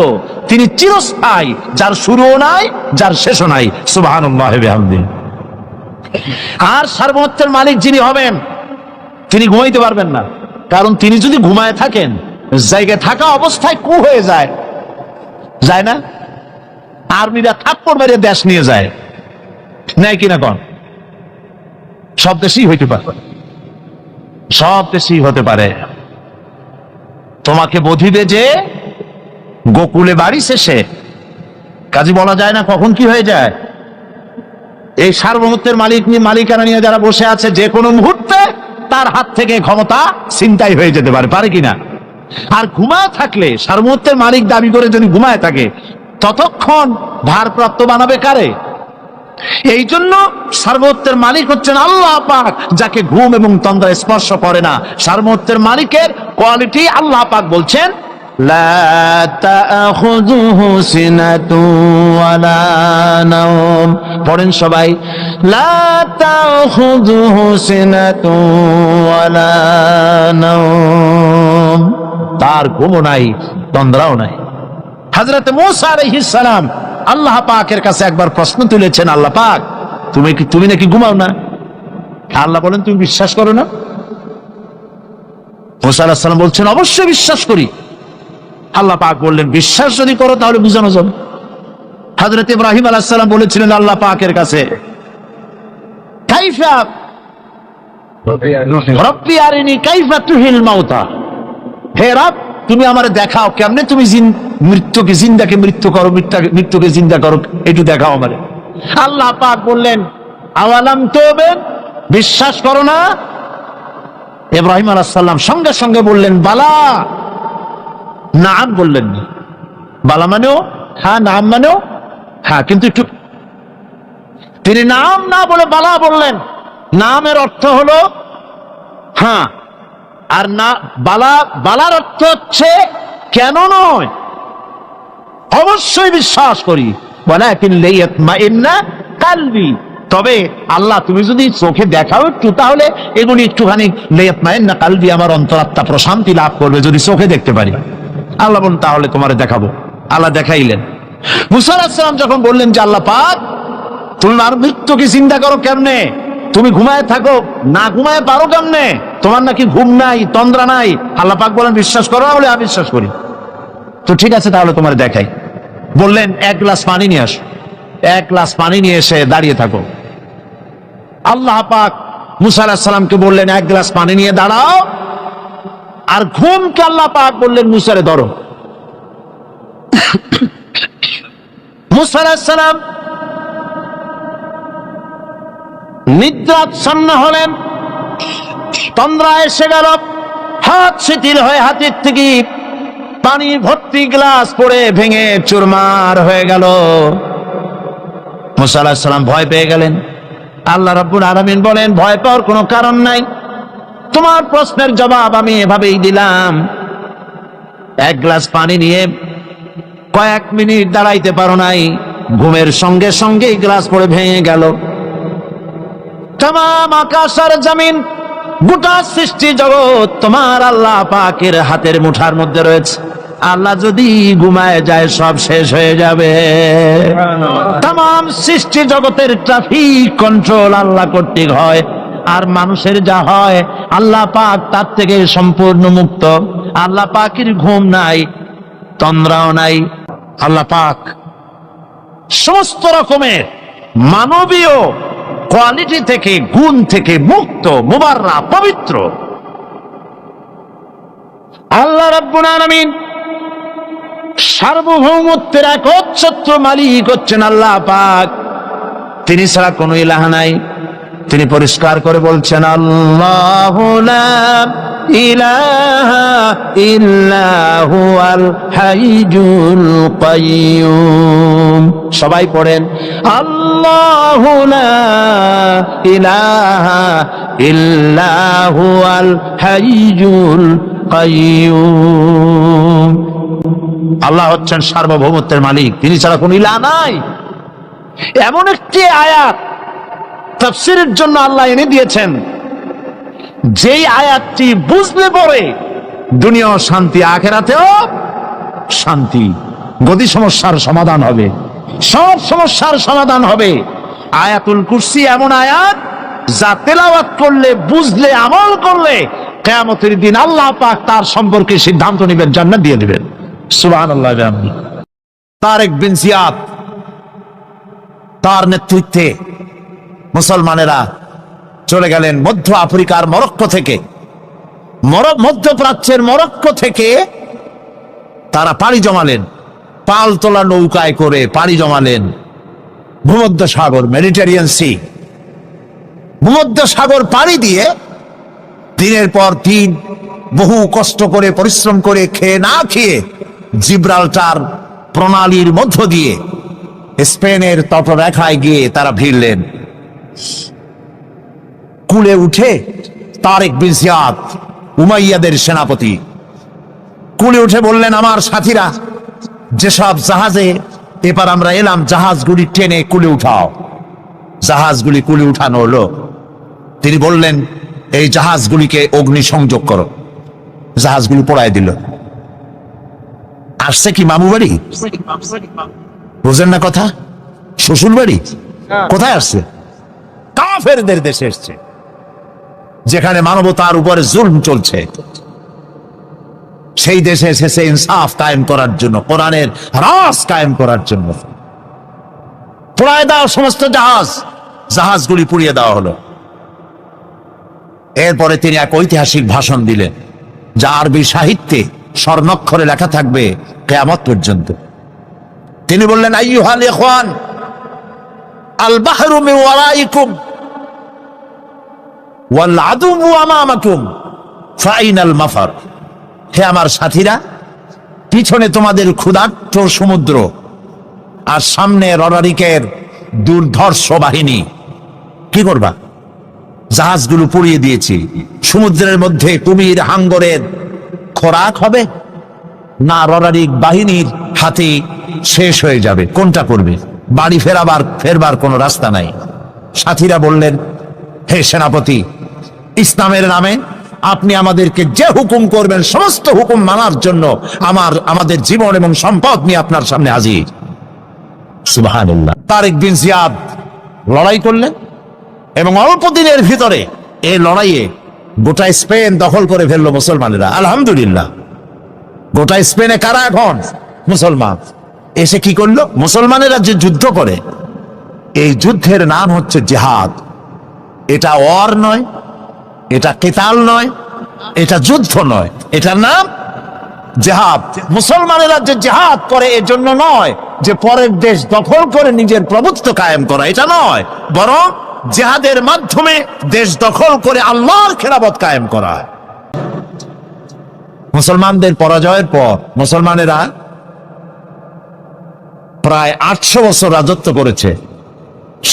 তিনি চিরস্থায়ী, যার শুরুও নাই, যার শেষও নাই। সুবহানাল্লাহি ওয়া বিহামদিহি। আর সার্বভৌমত্বের মালিক যিনি হবেন তিনি ঘুমাইতে পারবেন না, কারণ তিনি যদি ঘুমায় থাকেন জায়গায় থাকা অবস্থায় কু হয়ে যায়, যায় না? আর্মিরা থাপ্পড় মেরে দেশ নিয়ে যায়, নেয় কিনা কন? সব দেশেই হইতে পারে, সব দেশেই হতে পারে। তোমাকে বধিবে যে গোকুলে বাড়ি শেষে, কাজী বলা যায় না কখন কি হয়ে যায়। এই সার্বভৌমত্বের মালিকানা নিয়ে যারা বসে আছে, যে কোনো মুহূর্তে তার হাত থেকে ক্ষমতা ছিনতাই হয়ে যেতে পারে, পারে কিনা? আর ঘুমায় থাকলে, সার্বভৌমত্বের মালিক দাবি করে যদি ঘুমায় থাকে, ততক্ষণ ভারপ্রাপ্ত বানাবে কারে? এই জন্য সার্বভৌমত্বের মালিক হচ্ছেন আল্লাহ পাক, যাকে ঘুম এবং তন্দ্রা স্পর্শ করে না। সার্বভৌমত্বের মালিকের কোয়ালিটি আল্লাহ পাক বলছেন লা তাখুযুহু সিনাতুন ওয়ালা নাওম। পড়েন সবাই, লা তাখুযুহু সিনাতুন ওয়ালা নাওম। তার ঘুমও নাই, তন্দ্রাও নাই। হযরত মূসা আলাইহিস সালাম আল্লাহ পাকের কাছে একবার প্রশ্ন তুলেছেন, আল্লাহ পাক তুমি নাকি ঘুমাও না? আল্লাহ বলেন তুমি বিশ্বাস করো না? মূসা আলাইহিস সালাম বলছেন অবশ্যই বিশ্বাস করি। আল্লাহ পাক বললেন বিশ্বাস যদি করো তাহলে বুঝানো যাবে। হযরত ইব্রাহিম আলাইহিস সালাম বলেছিলেন আল্লাহ পাকের কাছে, কাইফা রব্বি আরিনি কাইফা তুহিল মাউতা, হে রব তুমি আমারে দেখাও কেমনে তুমি মৃত্যুকে জিন্দাকে মৃত্যু করো, মৃত্যুকে জিন্দা করো, একটু দেখাও আমারে। আল্লাহ পাক বললেন আওয়ালাম তুমিন, বিশ্বাস করো না? ইব্রাহিম আলাইহিস সালাম সঙ্গে সঙ্গে বললেন বালা। নাম বললেন না, বালা মানেও হ্যাঁ, নাম মানেও হ্যাঁ, কিন্তু একটু তিনি নাম না বলে বালা বললেন। নামের অর্থ হলো হ্যাঁ, আর না বালার অর্থ হচ্ছে কেন নয়, অবশ্যই বিশ্বাস করি। ওয়ালাকিন লিয়াতমাইন্না কালবি, তবে আল্লাহ তুমি যদি চোখে দেখাও একটু, তাহলে এগুলি একটুখানি লিয়াতমাইন্না কালবি, আমার অন্তরাত্মা প্রশান্তি লাভ করবে যদি চোখে দেখতে পারি। আল্লাহ বলেন তাহলে তোমারে দেখাবো। আল্লাহ দেখাইলেন। মূসা আলাইহিস সালাম যখন বললেন যে আল্লাহ পাক তুমি আর মৃত্যুকে চিন্তা করো কেমনে, তুমি ঘুমায় থাকো, না ঘুমায় পারো কেমনে, তোমার নাকি ঘুম নাই, তন্দ্রা নাই? আল্লাহ পাক বলেন বিশ্বাস করো না? বলে আমি বিশ্বাস করি। তো ঠিক আছে তাহলে তোমার দেখাই। বললেন এক গ্লাস পানি নিয়ে আসো। এক গ্লাস পানি নিয়ে এসে দাঁড়িয়ে থাকো। আল্লাহ পাক মূসা আলাইহিস সালামকে বললেন এক গ্লাস পানি নিয়ে দাঁড়াও, আর ঘুমকে আল্লাহ পাক বললেন মূসারে ধরো। মূসা আলাইহিস সালাম নিদ্রাচ্ছন্ন হলেন, তন্দ্রা এসে গেল, হাত শিথিল হয়ে হাতের থেকে পানি ভর্তি গ্লাস পড়ে ভেঙে চুরমার হয়ে গেল। মূসা আলাইহিস সালাম ভয় পেয়ে গেলেন। আল্লাহ রাব্বুল আলামিন বলেন ভয় পাওয়ার কোনো কারণ নাই, তোমার প্রশ্নের জবাব আমি এভাবেই দিলাম। এক গ্লাস পানি নিয়ে কয়েক মিনিট দাঁড়াইতে পারো নাই, ঘুমের সঙ্গে সঙ্গে গ্লাস পড়ে ভেঙে গেল। तमाम आकाश और जमीन গোটা সৃষ্টি জগৎ তোমার আল্লাহ পাকের হাতের মুঠার মধ্যে রয়েছে। আল্লাহ যদি ঘুমায় যায় সব শেষ হয়ে যাবে। तमाम সৃষ্টি জগতের ট্রাফিক কন্ট্রোল আল্লাহ কর্তৃক হয়, আর মানুষের যা হয় আল্লাহ পাক তার থেকে সম্পূর্ণ মুক্ত। আল্লাহ পাকের ঘুম নাই, তন্দ্রাও নাই। আল্লাহ পাক সমস্ত রকমের মানবীয় কোয়ালিটি থেকে, গুণ থেকে মুক্ত, মুবাররা, পবিত্র। আল্লাহ রাব্বুল আলামিন সার্বভৌমত্বের একচ্ছত্র মালিক হচ্ছেন আল্লাহ পাক। তিনি ছাড়া কোনো ইলাহ নাই। তিনি পরিষ্কার করে বলছেন, আল্লাহু লা ইলাহা ইল্লা হুয়াল হাইয়ুল কাইয়্যুম। সবাই পড়েন, আল্লাহু লা ইলাহা ইল্লা হুয়াল হাইয়ুল কাইয়্যুম। আল্লাহ হচ্ছেন সার্বভৌমত্বের মালিক, তিনি ছাড়া কোনো ইলাহ নাই। এমন একটি আয়াত তাফসীরের জন্য আল্লাহ এনে দিয়েছেন, যেই আয়াতটি বুঝলে পরে দুনিয়াও শান্তি, আখিরাতেও শান্তি। গদি সমস্যার সমাধান হবে, সব সমস্যার সমাধান হবে। আয়াতুল কুরসি এমন আয়াত, যা তেলাওয়াত করলে, বুঝলে, আমল করলে কিয়ামতের দিন আল্লাহ পাক তার সম্পর্কে সিদ্ধান্ত নেবেন, জান্নাত দিয়ে দিবেন। সুবহানাল্লাহ। তারেক বিন জিয়াদ, তার নেতৃত্বে মুসলমানেরা চলে গেলেন মধ্য আফ্রিকার মরক্কো থেকে, মধ্যপ্রাচ্যের মরক্কো থেকে তারা পাড়ি জমালেন, পালতোলা নৌকায় করে পাড়ি জমালেন ভূমধ্য সাগর, মেডিটেরিয়ান সি। ভূমধ্য সাগর পাড়ি দিয়ে দিনের পর দিন বহু কষ্ট করে, পরিশ্রম করে, খেয়ে না খেয়ে জিব্রাল্টার প্রণালীর মধ্য দিয়ে স্পেনের তটরেখায় গিয়ে তারা ভিড়লেন। কুলে উঠে তারেক বিন জিয়াদ, উমাইয়াদের সেনাপতি, কুলে উঠে বললেন, আমার সাথীরা, যেসব জাহাজে এবার আমরা এলাম, জাহাজগুলি টেনে কুলে উঠাও। জাহাজগুলি কুলে উঠানো হলো। তিনি বললেন, এই জাহাজগুলিকে অগ্নি সংযোগ করো। জাহাজগুলি পোড়ায় দিল। আসছে কি মামু বাড়ি? বুঝেন না কথা? শ্বশুর বাড়ি? কোথায় আসছে? কাফেরদের দেশে এসছে, যেখানে মানবতার উপরে জুলম চলছে। সেই দেশে এসেছে ইনসাফ কায়েম করার জন্য, কোরআনের রাজ কায়েম করার জন্য। পোড়ায় দেওয়া সমস্ত জাহাজগুলি পুড়িয়ে দেওয়া হলো। এরপরে তিনি এক ঐতিহাসিক ভাষণ দিলেন, যা আরবি সাহিত্যে স্বর্ণাক্ষরে লেখা থাকবে কিয়ামত পর্যন্ত। তিনি বললেন, আইয়ুহাল ইখওয়ান, আল বাহরু মিন ওয়ারাইকুম ওয়াল আদুউ আমামাকুম ফাইনাল মাফার। হে আমার সাথীরা, পিছনে তোমাদের ক্ষুধার্ত সমুদ্র, আর সামনে রডারিকের দুর্ধর্ষ বাহিনী। কি করবা? জাহাজগুলো পুড়িয়ে দিয়েছি। সমুদ্রের মধ্যে কুমির, হাঙ্গরের খোরাক হবে, না রডারিক বাহিনীর হাতে শেষ হয়ে যাবে? কোনটা করবে? বাড়ি ফেরবার কোনো রাস্তা নাই। সাথীরা বললেন, হে সেনাপতি, ইসলামের নামে আপনি আমাদেরকে যে হুকুম করবেন, সমস্ত হুকুম মানার জন্য আমাদের জীবন এবং সম্পদ নিয়ে আপনার সামনে হাজির। সুবহানাল্লাহ। তারেক বিন জিয়াদ লড়াই করলেন, এবং অল্প দিনের ভিতরে এই লড়াইয়ে গোটা স্পেন দখল করে ফেললো মুসলমানেরা। আলহামদুলিল্লাহ। গোটা স্পেনে কারা এখন? মুসলমান। এসে কি করলো? মুসলমানেরা যে যুদ্ধ করে, এই যুদ্ধের নাম হচ্ছে জিহাদ। এটা ওয়ার নয়, এটা কেতাল নয়, এটা যুদ্ধ নয়, এটার নাম জিহাদ। মুসলমানেরা যে জিহাদ করে, এর জন্য নয় যে পরের দেশ দখল করে নিজের প্রভুত্ব কায়েম করা, এটা নয়, বরং জিহাদের মাধ্যমে দেশ দখল করে আল্লাহর খেলাফত কায়েম করা। মুসলমানদের পরাজয়ের পর মুসলমানেরা প্রায় 800 বছর রাজত্ব করেছে।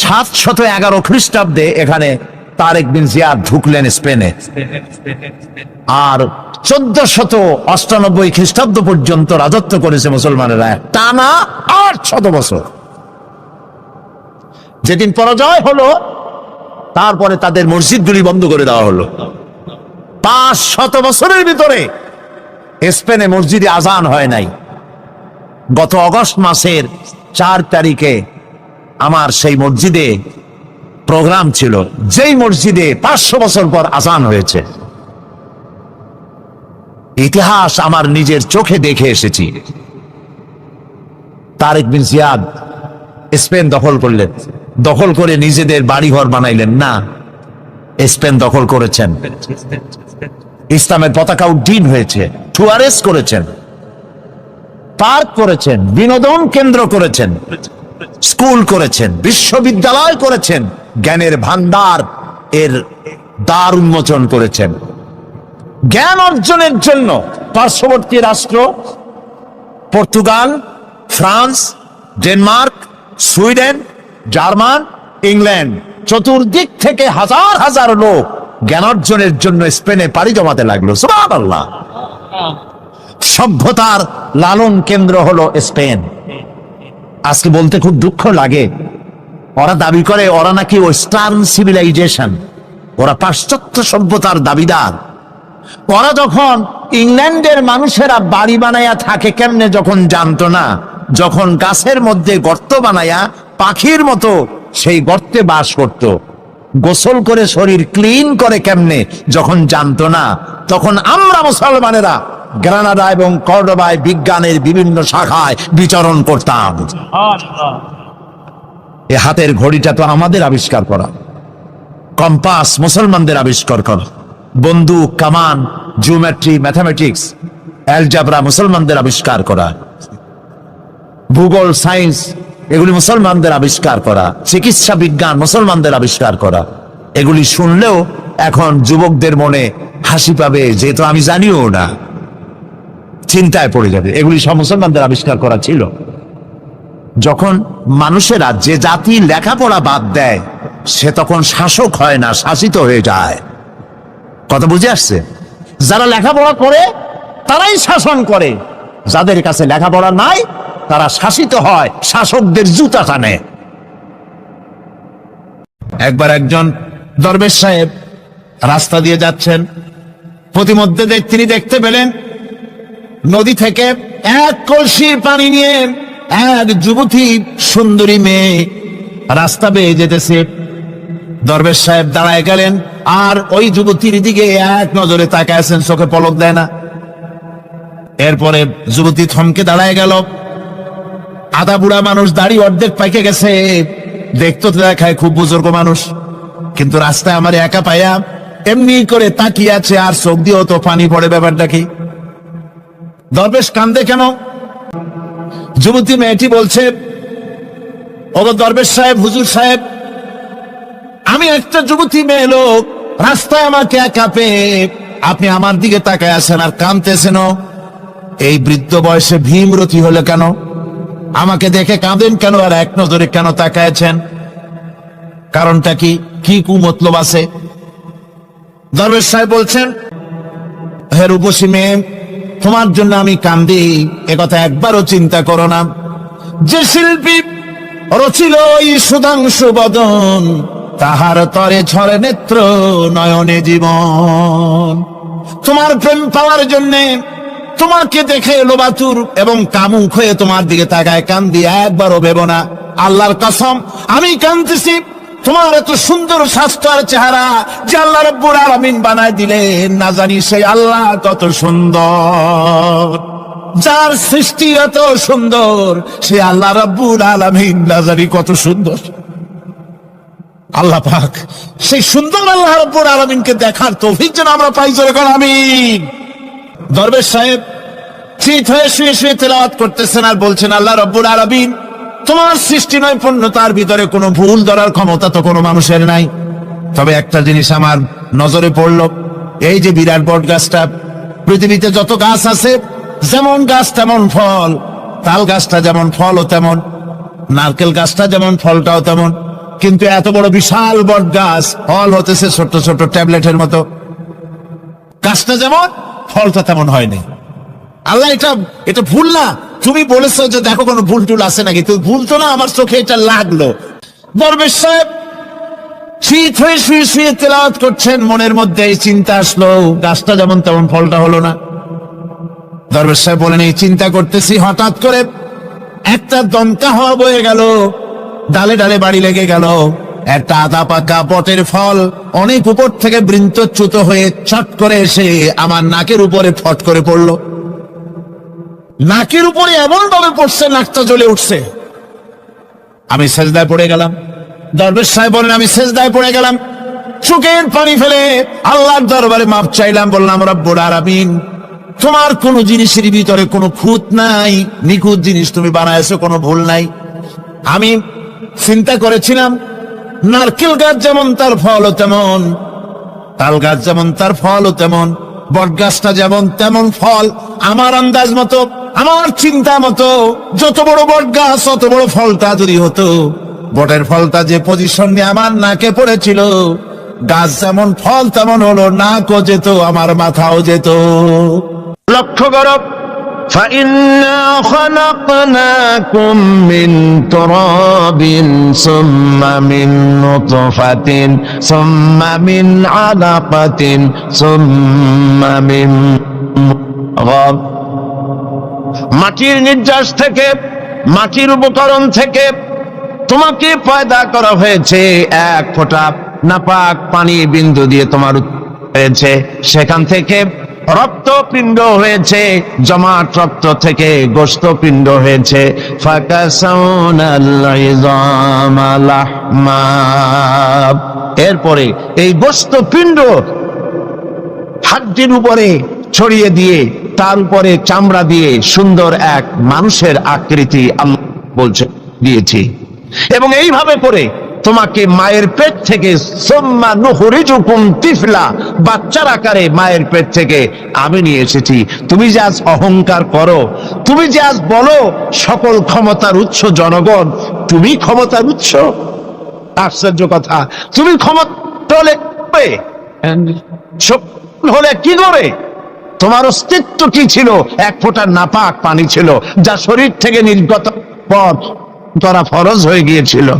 711 খ্রিস্টাব্দে এখানে তারেক বিন জিয়াদ ঢুকলেন স্পেনে, আর 1498 খ্রিস্টাব্দ পর্যন্ত রাজত্ব করেছে মুসলমানেরা, টানা 800 বছর। যেদিন পরাজয় হলো, তারপরে তাদের মসজিদগুলি বন্ধ করে দেওয়া হলো। 500 বছরের ভিতরে স্পেনে মসজিদে আজান হয় নাই। গত অগস্ট মাসের 4 তারিখে আমার সেই মসজিদে প্রোগ্রাম ছিল, যেই মসজিদে 500 বছর পর আজান হয়েছে। ইতিহাস আমার নিজের চোখে দেখে এসেছি। তারেক বিন জিয়াদ স্পেন দখল করলেন, দখল করে নিজেদের বাড়িঘর বানাইলেন না, স্পেন দখল করেছেন। ইসলামের পতাকা উড্ডীন হয়েছে, টুয়ারেস করেছেন, পার্ক করেছেন, বিনোদন কেন্দ্র করেছেন, স্কুল করেছেন, বিশ্ববিদ্যালয় করেছেন, জ্ঞানের ভান্ডার এর দ্বার উন্মোচন করেছেন। জ্ঞান অর্জনের জন্য পার্শ্ববর্তী রাষ্ট্র Portugal, France, Denmark, Sweden, German, England, চতুর্দিক থেকে হাজার হাজার লোক জ্ঞান অর্জনের জন্য স্পেনে পাড়ি জমাতে লাগলো। সুবহানাল্লাহ। সভ্যতার লালন কেন্দ্র হলো স্পেন। আজকে বলতে খুব দুঃখ লাগে, ওরা দাবি করে ওরা নাকি ওয়েস্টার্ন সিভিলাইজেশন, ওরা পাশ্চাত্য সভ্যতার দাবিদার। ওরা যখন ইংল্যান্ডের মানুষেরা বাড়ি বানায়া থাকে কেমনে যখন জানতো না, যখন গাছের মধ্যে গর্ত বানায়া পাখির মতো সেই গর্তে বাস করত, গোসল করে শরীর ক্লিন করে কেমনে যখন জানতো না, তখন আমরা মুসলমানেরা গ্রানাডা এবং কর্ডোবায় বিজ্ঞানের বিভিন্ন শাখায় বিচরণ করতাম। এ হাতের ঘড়িটা তো আমাদের আবিষ্কার করা, কম্পাস মুসলমানদের আবিষ্কার করা, বন্দুক, কামান, জিওমেট্রি, ম্যাথমেটিক্স, অ্যালজাবরা মুসলমানদের আবিষ্কার করা, ভূগোল, সায়েন্স এগুলি মুসলমানদের আবিষ্কার করা, চিকিৎসা বিজ্ঞান মুসলমানদের আবিষ্কার করা। এগুলি শুনলেও এখন যুবকদের মনে হাসি পাবে, যেহেতু আমি জানিও না, চিন্তায় পড়ে যাবে। এগুলি সব মুসলমানদের আবিষ্কার করা ছিল। যখন মানুষেরা, যে জাতি লেখাপড়া বাদ দেয় সে তখন শাসক হয় না, শাসিত হয়ে যায়। কথা বুঝে আসছে? যারা লেখাপড়া করে তারাই শাসন করে, যাদের কাছে লেখাপড়া নাই তারা শাসিত হয়, শাসকদের জুতা টানে। একবার একজন দরবেশ সাহেব রাস্তা দিয়ে যাচ্ছেন, প্রতিমধ্যে তিনি দেখতে পেলেন নদী থেকে এক কলসি পানি নিয়ে এক যুবতী সুন্দরী মেয়ে রাস্তা বেয়ে যেতেছে। দরবেশ সাহেব দাঁড়ায় গেলেন আর ওই যুবতীর দিকে এক নজরে তাকায় আছেন, চোখে পলক দেয় না। এরপরে যুবতী থমকে দাঁড়ায় গেল। আধা বুড়া মানুষ, দাড়ি অর্ধেক পাইকে গেছে, দেখতে তো দেখায় খুব বুজুর্গ মানুষ, কিন্তু রাস্তায় আমার একা পাইয়া এমনি করে তাকিয়ে আছে আর চোখ দিয়েও তো পানি পড়ে। ব্যাপারটা কি? দরবেশ কান্দে কেন? যুবতী মেয়েটি বলছে, ওগো দরবেশ সাহেব, হুজুর সাহেব, আমি একটা যুবতী মেয়ে লোক, রাস্তায় আমাকে একা পেয়ে আপনি আমার দিকে তাকায় আছেন আর কাঁদতেছেন। এই বৃদ্ধ বয়সে ভীমরতি হলো কেন? আমাকে দেখে কাঁদেন কেন আর এক নজরে কেন তাকায়ছেন? কারণটা কি? কি কুমতলব আছে? দরবেশ সাহেব বলছেন, হে রূপসী মেয়ে, তোমার জন্য আমি কান্দি একথা একবারও চিন্তা করো না। যে শিল্পী রচিল এই সুধাংশু বদন, তাহার তরে ঝরে নেত্র নয়নে জীবন। তোমার প্রেম পাওয়ার জন্য তোমাকে দেখে লোবাতুর এবং কামুক হয়ে তোমার দিকে তাকায় কান্দি, একবারও ভেবো না। আল্লাহর কসম আমি কাঁদতেছি তোমার এত সুন্দর স্বাস্থ্য আর চেহারা যে আল্লাহ রাব্বুল আলামিন বানায় দিলেন, না জানি সেই আল্লাহ কত সুন্দর, যার সৃষ্টি এত সুন্দর সে আল্লাহ রাব্বুল আলামিন না জানি কত সুন্দর। আল্লাহ পাক সেই সুন্দর আল্লাহ রাব্বুল আলামিনকে দেখার তৌফিক যেন আমরা পাই। জোরে বলো আমিন। দরবেশ সাহেব চিত হয়ে শুয়ে শুয়ে তেলাওয়াত করতেছেন আর বলছেন, আল্লাহ রাব্বুল আলামিন তোমার সৃষ্টি নৈপুণ্যতার ভিতরে কোনো ভুল ধরার ক্ষমতা তো কোনো মানুষের নাই। তবে একটা জিনিস আমার নজরে পড়লো, এই যে বিরাট বট গাছটা, পৃথিবীতে যত গাছ আছে যেমন গাছ তেমন ফল, তাল গাছটা যেমন ফলও তেমন, নারকেল গাছটা যেমন ফলটাও তেমন, কিন্তু এত বড় বিশাল বট গাছ ফল হতেছে ছোট ছোট ট্যাবলেটের মতো। গাছটা যেমন ফলটা তেমন হয়নি। আল্লাহ এটা ভুল না? তুমি বলেছো যে দেখো কোনো ভুল টুল আছে নাকি, তুমি ভুল তো না, আমার চোখে এটা লাগলো। দরবেশ সাহেব শীত হয়ে শুয়ে শুয়ে তেলাওয়াত করছেন, মনের মধ্যে এই চিন্তা আসলো, গাছটা যেমন তেমন ফলটা হলো না। দরবেশ সাহেব বলেন, এই চিন্তা করতেছি, হঠাৎ করে একটা দমকা হাওয়া বয়ে গেল, ডালে ডালে বাড়ি লেগে গেল, একটা আধা পাকা বটের ফল অনেক উপর থেকে বৃন্তচ্যুত হয়ে চট করে এসে আমার নাকের উপরে ফট করে পড়লো। নাকের উপরে এমন ভাবে পড়ছে নাকটা জ্বলে উঠছে। আমি সেজদায় পড়ে গেলাম। দরবেশ সাহেব বলেন, আমি সেজদায় পড়ে গেলাম, চোখের পানি ফেলে আল্লাহর দরবারে মাপ চাইলাম, বললাম রব্বুল আলামিন তোমার কোন জিনিসের ভিতরে কোনো খুঁত নাই, নিখুঁত জিনিস তুমি বানাইছো, কোনো ভুল নাই। আমি চিন্তা করেছিলাম নারকেল গাছ যেমন তার ফলও তেমন, তাল গাছ যেমন তার ফলও তেমন, বট গাছটা যেমন তেমন ফল। আমার আন্দাজ মতো, আমার চিন্তা মতো, যত বড় বট গাছ অত বড় ফলটা যদি হতো, বটের ফলটা যে পজিশন নিয়ে আমার নাকে পড়েছিল, গাছ যেমন ফল তেমন হলো, নাকও যেত, আমার মাথাও যেত। লক্ষ্য করো, فَإِنَّا خَلَقْنَاكُم مِّن تُرَابٍ ثُمَّ مِن نُّطْفَةٍ ثُمَّ مِنْ عَلَقَةٍ ثُمَّ مِن مُّضْغَةٍ। মাটির নির্যাস থেকে, মাটির উপকরণ থেকে তোমাকে পয়দা করা হয়েছে। এক ফোঁটা নাপাক পানি বিন্দু দিয়ে তোমার হয়েছে, সেখান থেকে রক্তপিণ্ড হয়েছে, জমাট রক্ত থেকে গোশতপিণ্ড হয়েছে। এরপরে এই গোশতপিণ্ড হাড্ডির উপরে ছড়িয়ে দিয়ে তার উপরে চামড়া দিয়ে সুন্দর এক মানুষের আকৃতি আল্লাহ বলছে দিয়েছি। এবং এইভাবে করে তোমাকে মায়ের পেট থেকে সুম্মা নুখরিজুকুম তিফলা, বাচ্চার আকারে মায়ের পেট থেকে আমি নিয়ে এসেছি। তুমি যে আজ অহংকার করো, তুমি যে আজ বলো সকল ক্ষমতার উৎস জনগণ, তুমি ক্ষমতার উৎস? আশ্চর্য কথা। তুমি ক্ষমতা হলে কি করে? তোমার অস্তিত্ব কি ছিল? এক ফোঁটা নাপাক পানি ছিল, যা শরীর থেকে নির্গত পথ করা ফরজ হয়ে গিয়েছিল।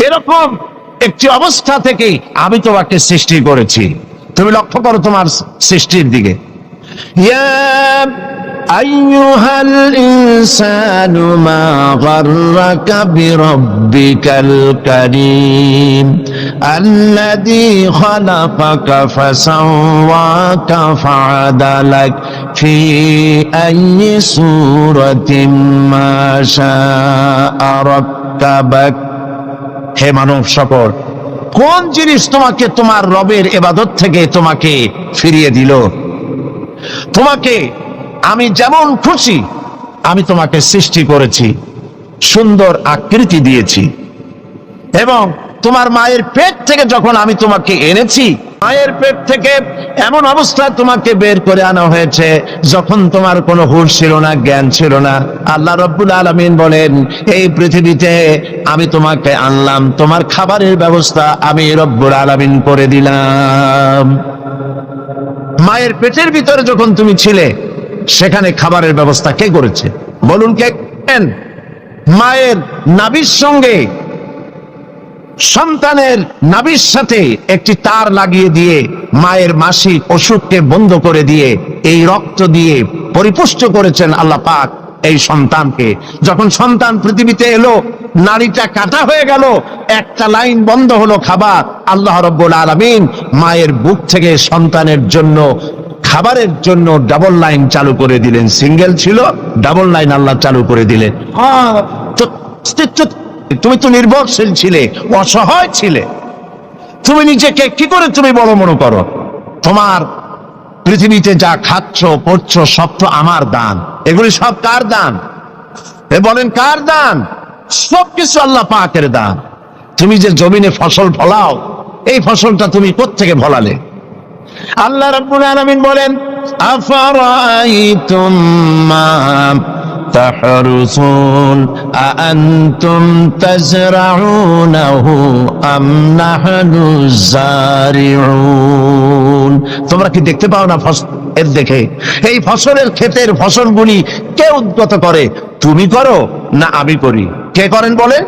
এরকম একটি অবস্থা থেকে আমি তোমাকে সৃষ্টি করেছি। তুমি লক্ষ্য করো তোমার সৃষ্টির দিকে। ইয়া আইয়ুহাল ইনসানু মা গাররাকা বিরাব্বিকাল কারীম আল্লাযী খালাকাকা ফাসাওয়াকা ফাআদালাক ফি আইয়ি সূরাতিন মা শাআ রাক্কাবাক। হে মানব সকল, কোন জিনিস তোমাকে তোমার রবের ইবাদত থেকে তোমাকে ফিরিয়ে দিল? তোমাকে আমি যেমন খুশি আমি তোমাকে সৃষ্টি করেছি, সুন্দর আকৃতি দিয়েছি। এবং তোমার মায়ের পেট থেকে যখন আমি তোমাকে এনেছি, মায়ের পেট থেকে এমন অবস্থায় তোমাকে বের করে আনা হয়েছে যখন তোমার কোনো হুঁশ ছিল না, জ্ঞান ছিল না। আল্লাহ রাব্বুল আলামিন বলেন, এই পৃথিবীতে আমি তোমাকে আনলাম, তোমার খাবারের ব্যবস্থা আমি রব্বুল আলামিন করে দিলাম। মায়ের পেটের ভিতরে যখন তুমি ছিলে, সেখানে খাবারের ব্যবস্থা কে করেছে বলুন? কে? মায়ের নাভির সঙ্গে সন্তানের নাভির সাথে একটি তার লাগিয়ে দিয়ে মায়ের মাসিক অসুখকে বন্ধ করে দিয়ে এই রক্ত দিয়ে পরিপুষ্ট করেছেন আল্লাহ পাক এই সন্তানকে। যখন সন্তান পৃথিবীতে এলো, নাড়িটা কাটা হয়ে গেল, একটা লাইন বন্ধ হলো খাবার। আল্লাহ রাব্বুল আলামিন মায়ের বুক থেকে সন্তানের জন্য খাবারের জন্য ডাবল লাইন চালু করে দিলেন। সিঙ্গেল ছিল, ডাবল লাইন আল্লাহ চালু করে দিলেন। তুমি তো নির্ভরশীল ছিলে, অসহায় ছিলে। তুমি নিজেকে কি করে তুমি বড় মনে করো? তোমার পৃথিবীতে যা খাচ্ছ পড়ছ সব তো আমার দান। এগুলি সব কার দান? বলেন কার দান? সবকিছু আল্লাহ পাকের দান। তুমি যে জমিনে ফসল ফলাও, এই ফসলটা তুমি কোত্থেকে ফলালে? আল্লাহ রাব্বুল আলামিন বলেন, আফারাআইতুম মা তাহরুসুন আআনতুম তাজরাউনাহু আম নাহনুজ জারিউন। তোমরা কি দেখতে পাও না ফসল দেখে? এই ফসলের ক্ষেতের ফসলগুলি কে উদ্গত করে? তুমি করো না আমি করি? কে করেন বলে?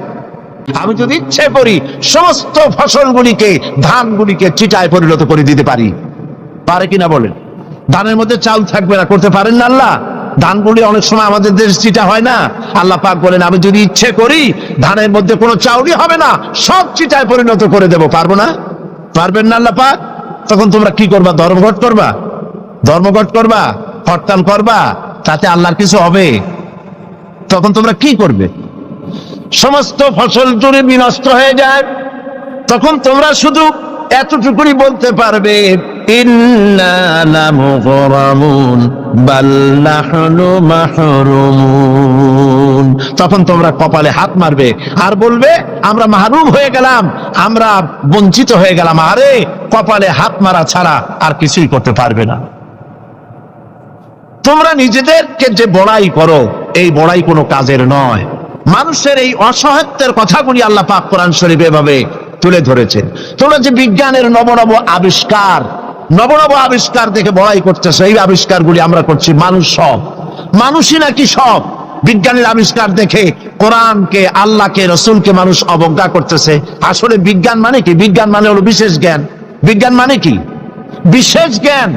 আমি যদি ইচ্ছে করি সমস্ত ফসলগুলিকে, ধানগুলিকে চিটায় পরিণত করে দিতে পারি। পারে কিনা বলেন? ধানের মধ্যে চাল থাকবে না, করতে পারেন না আল্লাহ? ধানগুলি অনেক সময় আমাদের দেশে চিটা হয় না। আল্লাহ পাক বলেন, আমি যদি ইচ্ছে করি ধানের মধ্যে কোনো চাউলই হবে না, সব চিটায় পরিণত করে দেব। পারবো না? পারবেন না আল্লাহ পাক? তখন তোমরা কি করবা? ধর্মঘট করবা? ধর্মঘট করবা? হরতাল করবা? তাতে আল্লাহর কিছু হবে? তখন তোমরা কি করবে? সমস্ত ফসল জুড়ে বিনষ্ট হয়ে যায়। তখন তোমরা শুধু এতটুকুনি বলতে পারবে, ইন্না লামুগরামুন বাল নাহনু মাহরুমুন। তখন তোমরা কপালে হাত মারবে আর বলবে আমরা মাহরুম হয়ে গেলাম, আমরা বঞ্চিত হয়ে গেলাম। আরে কপালে হাত মারা ছাড়া আর কিছুই করতে পারবে না। তোমরা নিজেদেরকে যে বড়াই করো, এই বড়াই কোনো কাজের নয়। মানুষের এই অসহায়ত্বের কথাগুলি আল্লাহ পাক কোরআন শরীফে এভাবে তুলে ধরেছেন। তোমরা যে বিজ্ঞানের নবনব আবিষ্কার দেখে বড়াই করতেছে, এই আবিষ্কারগুলি আমরা করছি মানুষ সব, মানুষই নাকি সব। বিজ্ঞানের আবিষ্কার দেখে কোরআনকে, আল্লাহকে, রসুলকে মানুষ অবজ্ঞা করতেছে। আসলে বিজ্ঞান মানে কি? বিজ্ঞান মানে হলো বিশেষ জ্ঞান। বিজ্ঞান মানে কি? বিশেষ জ্ঞান।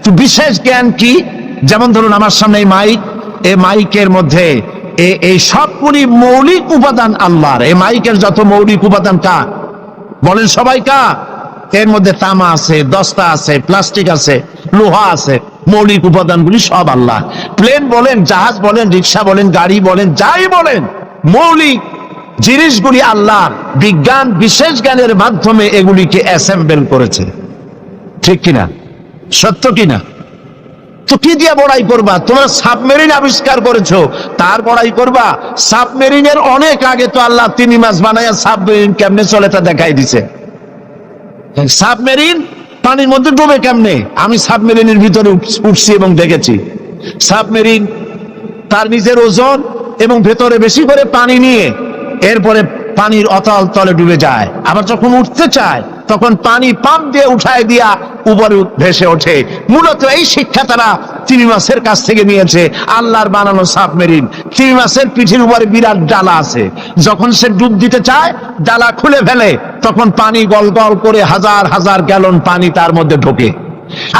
তো বিশেষ জ্ঞান কি? যেমন ধরুন আমার সামনে এই মাইক, এই মাইকের মধ্যে এই সবগুলি মৌলিক উপাদান আল্লাহর। এই মাইকের যত মৌলিক উপাদান কার? বলেন সবাই কার? এর মধ্যে তামা আছে, দস্তা আছে, প্লাস্টিক আছে, লোহা আছে। মৌলিক উপাদানগুলি সব আল্লাহ। প্লেন বলেন, জাহাজ বলেন, রিক্সা বলেন, গাড়ি বলেন, যাই বলেন, মৌলিক জিনিসগুলি আল্লাহ। বিজ্ঞান বিশেষ জ্ঞানের মাধ্যমে এগুলিকে অ্যাসেম্বল করেছে। ঠিক কিনা? সত্য কিনা? তো কি দিয়ে বড়াই করবা? তোমরা সাবমেরিন আবিষ্কার করেছো, তার বড়াই করবা? সাবমেরিনের অনেক আগে তো আল্লাহ 3 মাস বানায়া সাবমেরিন কেমনে চলে তা দেখাই দিছে। সাবমেরিন পানির মধ্যে ডুবে কেমনে? আমি সাবমেরিনের ভিতরে উঠছি এবং দেখেছি। সাবমেরিন তার নিজের ওজন এবং ভেতরে বেশি করে পানি নিয়ে এরপরে পানির অতল তলে ডুবে যায়। আবার যখন উঠতে চায় তখন পানি পাম্প দিয়ে উঠায় দিয়া উপরে ভেসে ওঠে। মূলত এই শিক্ষা তারা 3 মাসের কাছ থেকে নিয়েছে। আল্লাহর বানানো সাবমেরিন। 3 মাসের পিঠের উপরে বিরাট ডালা আছে। যখন সে ডুব দিতে চায় ডালা খুলে ফেলে, তখন পানি গল গল করে হাজার হাজার গ্যালন পানি তার মধ্যে ঢোকে।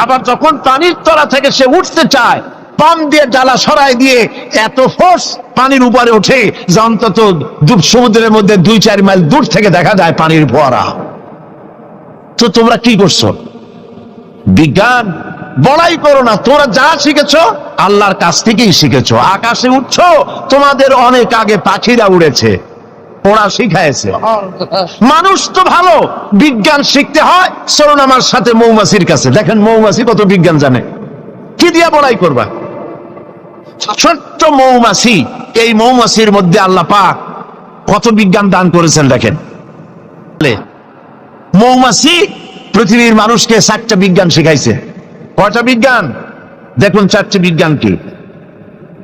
আবার যখন পানির তলা থেকে সে উঠতে চায়, পাম্প দিয়ে ডালা সরাই দিয়ে এত ফোর্স পানির উপরে ওঠে যে অন্তত সমুদ্রের মধ্যে 2-4 মাইল দূর থেকে দেখা যায় পানির ফোয়ারা। তো তোমরা কি করছো? বিজ্ঞান বড়াই করো না। তোমরা যা শিখেছো আল্লাহর কাছ থেকেই শিখেছো। আকাশে উঠছো, তোমাদের অনেক আগে পাখিরা উড়েছে, ওরা শিখাইছে। মানুষ তো ভালো, বিজ্ঞান শিখতে হয়। চলুন আমার সাথে মৌমাছির কাছে, দেখেন মৌমাছি কত বিজ্ঞান জানে। কি দিয়া বড়াই করবা? ছোট্ট মৌমাছি, এই মৌমাছির মধ্যে আল্লাহ পাক কত বিজ্ঞান দান করেছেন দেখেন। মৌমাছি পৃথিবীর মানুষকে 4টা বিজ্ঞান শিখাইছে। কয়টা বিজ্ঞান? দেখুন 4টি বিজ্ঞান কি।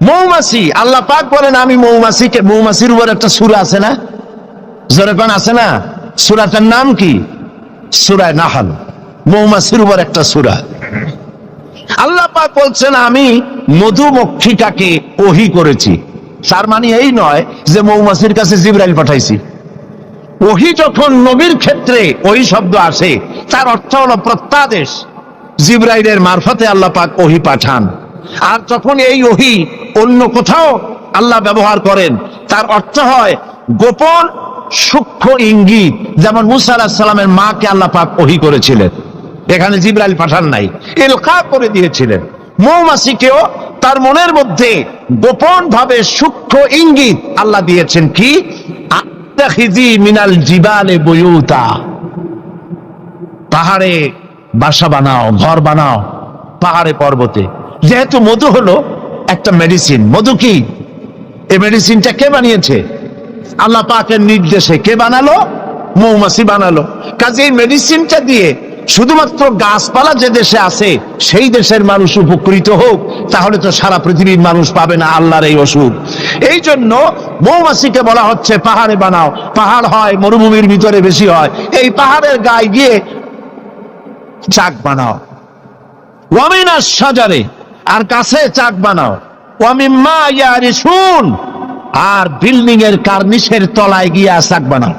মৌমাছি, আল্লাহ পাক বলেন আমি মৌমাছিকে, মৌমাছির উপর একটা সূরা আছে না? জোরে কোন আছে না? সূরাটার নাম কি? সূরা নাহল। মৌমাছির উপর একটা সূরা। আল্লাহ পাক বলছেন আমি মধুমক্ষিকাকে ওহী করেছি। তার মানে এই নয় যে মৌমাছির কাছে জিবরাইল পাঠাইছি। ওহী যখন নবীর ক্ষেত্রে ওহী শব্দ আসে, তার অর্থ হলো প্রত্যাদেশ। জিবরাইলের মারফতে আল্লাহ পাক ওহী পাঠান। আর যখন এই ওহী অন্য কোথাও আল্লাহ ব্যবহার করেন, তার অর্থ হয় গোপন সূক্ষ্ম ইঙ্গিত। যেমন মুসা আলাইহিস সালামের মাকে আল্লাহ পাক ওহী করেছিলেন, এখানে জিবরাইল পাঠান নাই, ইলকা করে দিয়েছিলেন। মৌমাছিকেও তার মনের মধ্যে গোপন ভাবে সূক্ষ্ম ইঙ্গিত আল্লাহ দিয়েছেন। কি? আত্তাখিজি মিনাল জিবালে বুয়ুতা, পাহাড়ে বাসা বানাও, ঘর বানাও পাহাড়ে পর্বতে। যেহেতু মধু হলো একটা মেডিসিন। মধু কি? এই মেডিসিনটা কে বানিয়েছে? আল্লাহ পাকের নির্দেশে। কে বানালো? মৌমাছি বানালো। কাজে এই মেডিসিনটা দিয়ে শুধুমাত্র গাছপালা যে দেশে আছে সেই দেশের মানুষ উপকৃত হোক, তাহলে তো সারা পৃথিবীর মানুষ পাবে না আল্লাহর এই ওষুধ। এই জন্য মৌমাছিকে বলা হচ্ছে পাহাড়ে বানাও। পাহাড় হয় মরুভূমির ভিতরে বেশি হয়, এই পাহাড়ের গায়ে গিয়ে চাক বানাও। ওয়ামিনাস শাজারে, আর কাছে চাক বানাও। ওয়ামিম্মা ইয়ারিসুন, আর বিল্ডিং এর কার্নিশের তলায় গিয়ে চাক বানাও।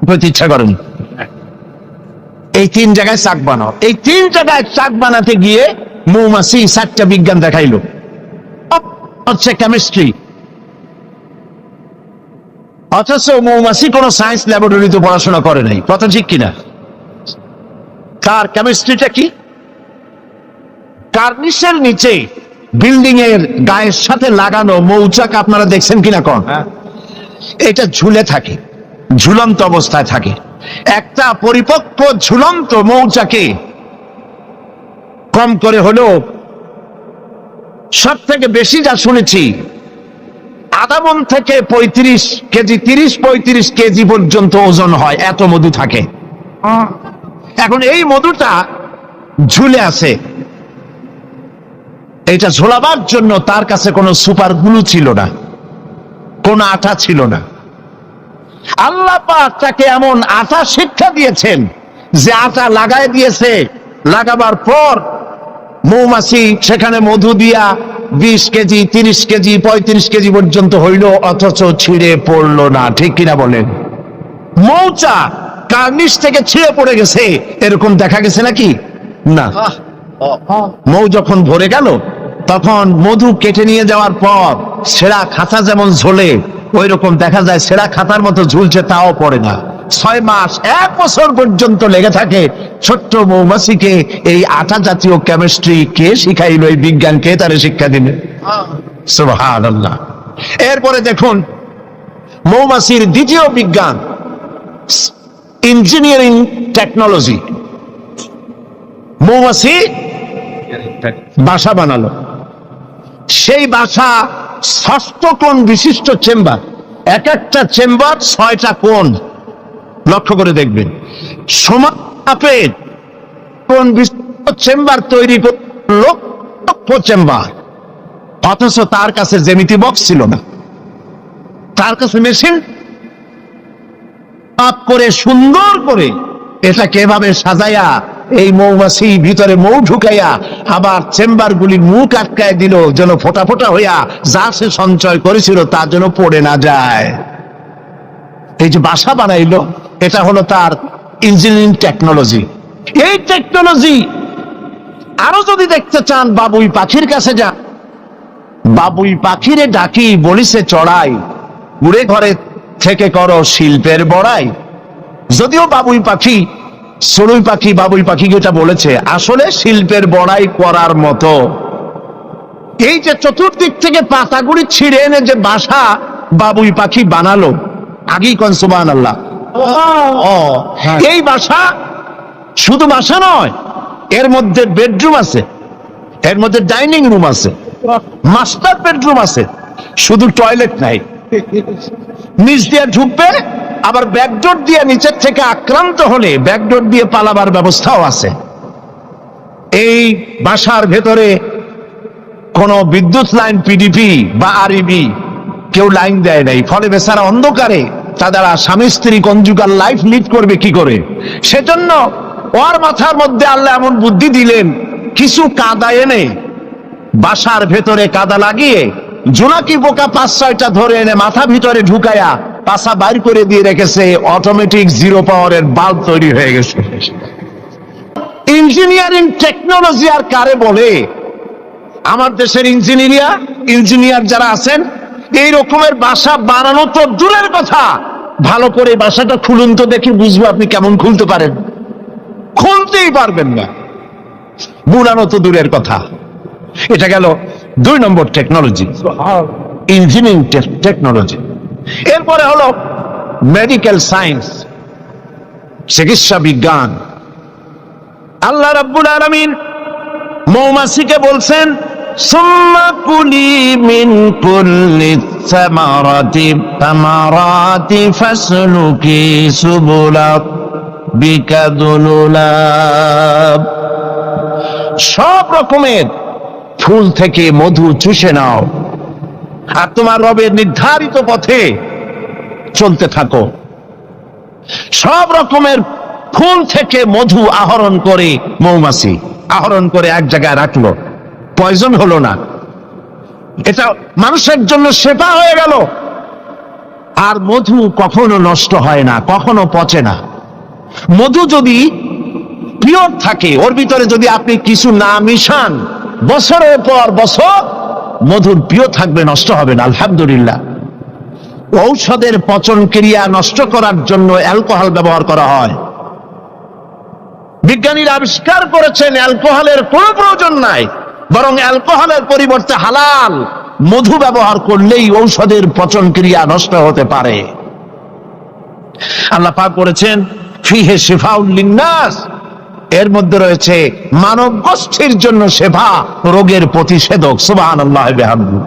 বলতে ইচ্ছা করেন এই 3 জায়গায় চাক বানাও। এই 3 জায়গায় চাক বানাতে গিয়ে মৌমাছি 4টা বিজ্ঞান দেখাইলো। হচ্ছে কেমিস্ট্রি। অথচ মৌমাছি কোন সায়েন্স ল্যাবরেটরিতে পড়াশোনা করে নাই। কথা ঠিক কিনা? তার কেমিস্ট্রিটা কি? কার্নিশের নিচে বিল্ডিং এর গায়ের সাথে লাগানো মৌচাক আপনারা দেখছেন কিনা কোন? এটা ঝুলে থাকে, ঝুলন্ত অবস্থায় থাকে। একটা পরিপক্ক ঝুলন্ত মৌচাকে কম করে হলেও সব থেকে বেশি যা শুনেছি আধা মণ থেকে 35 কেজি, 30-35 কেজি পর্যন্ত ওজন হয়, এত মধু থাকে। এখন এই মধুটা ঝুলে আছে, এটা ঝোলাবার জন্য তার কাছে কোনো সুপার গ্লু ছিল না, কোন আঠা ছিল না। আল্লাহ পাক তাকে এমন আঠা শিক্ষা দিয়েছেন যে আটা লাগায় দিয়েছে, লাগাবার পর মৌমাছি সেখানে মধু দিয়া 20 কেজি, 30 কেজি, 35 কেজি পর্যন্ত হইল, অথচ ছিঁড়ে পড়লো না। ঠিক কিনা বলেন? মৌচা কার্নিশ থেকে ছিঁড়ে পড়ে গেছে এরকম দেখা গেছে নাকি? না। মৌ যখন ভরে গেল তখন মধু কেটে নিয়ে যাওয়ার পর সেরা খাতা যেমন ঝোলে ওই রকম দেখা যায়, সেরা খাতার মতো ঝুলছে, তাও পড়ে না। 6 মাস 1 বছর পর্যন্ত লেগে থাকে। ছোট্ট মৌমাছিকে এই আঠা জাতীয় কেমিস্ট্রি কে শিখাইলো? এই বিজ্ঞান কে তারে শিক্ষা দিলেন? সুবহানাল্লাহ। এরপরে দেখুন মৌমাছির দ্বিতীয় বিজ্ঞান, ইঞ্জিনিয়ারিং টেকনোলজি। মৌমাছি বাসা বানালো, সেই বাসা 6 কোণ বিশিষ্ট চেম্বার, এক একটা চেম্বার 6টা কোণ। লক্ষ্য করে দেখবেন, সমান মাপের কোণ বিশিষ্ট চেম্বার তৈরি করলো, লক্ষ চেম্বার। অথচ তার কাছে জ্যামিতি বক্স ছিল না, তার কাছে মেশিন মাপ করে সুন্দর করে এটাকে এভাবে সাজাইয়া এই মৌমাছি ভিতরে মৌ ঢুকাইয়া আবার চেম্বার গুলি মুখ আটকায় দিল, যেন ফোটা ফোটা হইয়া যা সে সঞ্চয় করেছিল তা যেন পড়ে না যায়। এই যে বাসা বানাইলো, এটা হলো তার ইঞ্জিনিয়ারিং টেকনোলজি। এই টেকনোলজি আরো যদি দেখতে চান, বাবুই পাখির কাছে যান। বাবুই পাখিরে ডাকি বলিছে চড়াই, উড়ে ঘরে থেকে করো শিল্পের বড়াই। যদিও বাবুই পাখি, চড়ুই পাখি বাবুই পাখিকে এটা বলেছে, আসলে শিল্পের বড়াই করার মতো। এই যে চতুর্দিক থেকে পাতাগুলি ছিঁড়ে এনে যে বাসা বাবুই পাখি বানালো, আগেই কোন সুবহানাল্লাহ। এই বাসা শুধু বাসা নয়, এর মধ্যে বেডরুম আছে, এর মধ্যে ডাইনিং রুম আছে, মাস্টার বেডরুম আছে, শুধু টয়লেট নাই। নিচ দিয়ে ঢুকবে, আবার ব্যাকডোর দিয়ে নিচের থেকে আক্রান্ত হলে ব্যাকডোর দিয়ে পালাবার ব্যবস্থাও আছে। এই বাসার ভেতরে কোনো বিদ্যুৎ লাইন, পিডিপি বা আরইবি কেউ লাইন দেয় নাই, ফলে বেচারা অন্ধকারে তারা স্বামী স্ত্রী কনজুগাল লাইফ লিড করবে কি করে? সেজন্য ওর মাথার মধ্যে আল্লাহ এমন বুদ্ধি দিলেন, কিছু কাদা এনে বাসার ভেতরে কাদা লাগিয়ে জোনাকি পোকা 5-6টা ধরে এনে মাথা ভিতরে ঢুকায়া পাছা বাইর করে দিয়ে রেখেছে, অটোমেটিক 0 পাওয়ারের বাল্ব তৈরি হয়ে গেছে। ইঞ্জিনিয়ারিং টেকনোলজি আর কারে বলে? আমার দেশের ইঞ্জিনিয়ার যারা আছেন, এই রকমের বাসা বানানো তো দূরের কথা, ভালো করে বাসাটা খুলুন তো দেখি বুঝবো আপনি কেমন খুলতে পারেন। খুলতেই পারবেন না, বুনানো তো দূরের কথা। এটা গেল 2 নম্বর টেকনোলজি, ইঞ্জিনিয়ারিং টেকনোলজি। এরপরে হলো মেডিকেল সায়েন্স, চিকিৎসা বিজ্ঞান। আল্লাহ রাব্বুল আলামিন মৌমাছিকে বলছেন, সুম্মা কুলি মিন কুল্লি সামারাতি ফাসলুকি সুবুলা বিকা দুলুলাব। সব রকমের ফুল থেকে মধু চুষে নাও আর তোমার রবের নির্ধারিত পথে চলতে থাকো। সব রকমের ফুল থেকে মধু আহরণ করে মৌমাছি আহরণ করে এক জায়গায় রাখলো, পয়জন হলো না, এটা মানুষের জন্য সেবা হয়ে গেল। আর মধু কখনো নষ্ট হয় না, কখনো পচে না। মধু যদি পিওর থাকে, ওর ভিতরে যদি আপনি কিছু না মিশান, বছরের পর বছর মধুর পিও থাকবে, নষ্ট হবে না। আলহামদুলিল্লাহ। ঔষধের পচন ক্রিয়া নষ্ট করার জন্য অ্যালকোহল ব্যবহার করা হয়। বিজ্ঞানীরা আবিষ্কার করেছেন অ্যালকোহলের কোনো প্রয়োজন নাই, বরং অ্যালকোহলের পরিবর্তে হালাল মধু ব্যবহার করলেই ঔষধের পচন ক্রিয়া নষ্ট হতে পারে। আল্লাহ পাক বলেছেন, ফিহে শিফাউল লিন্নাস, এর মধ্যে রয়েছে মানব গোষ্ঠীর জন্য সেবা, রোগের প্রতিষেধক। সুবহানাল্লাহ বিহামদিহি।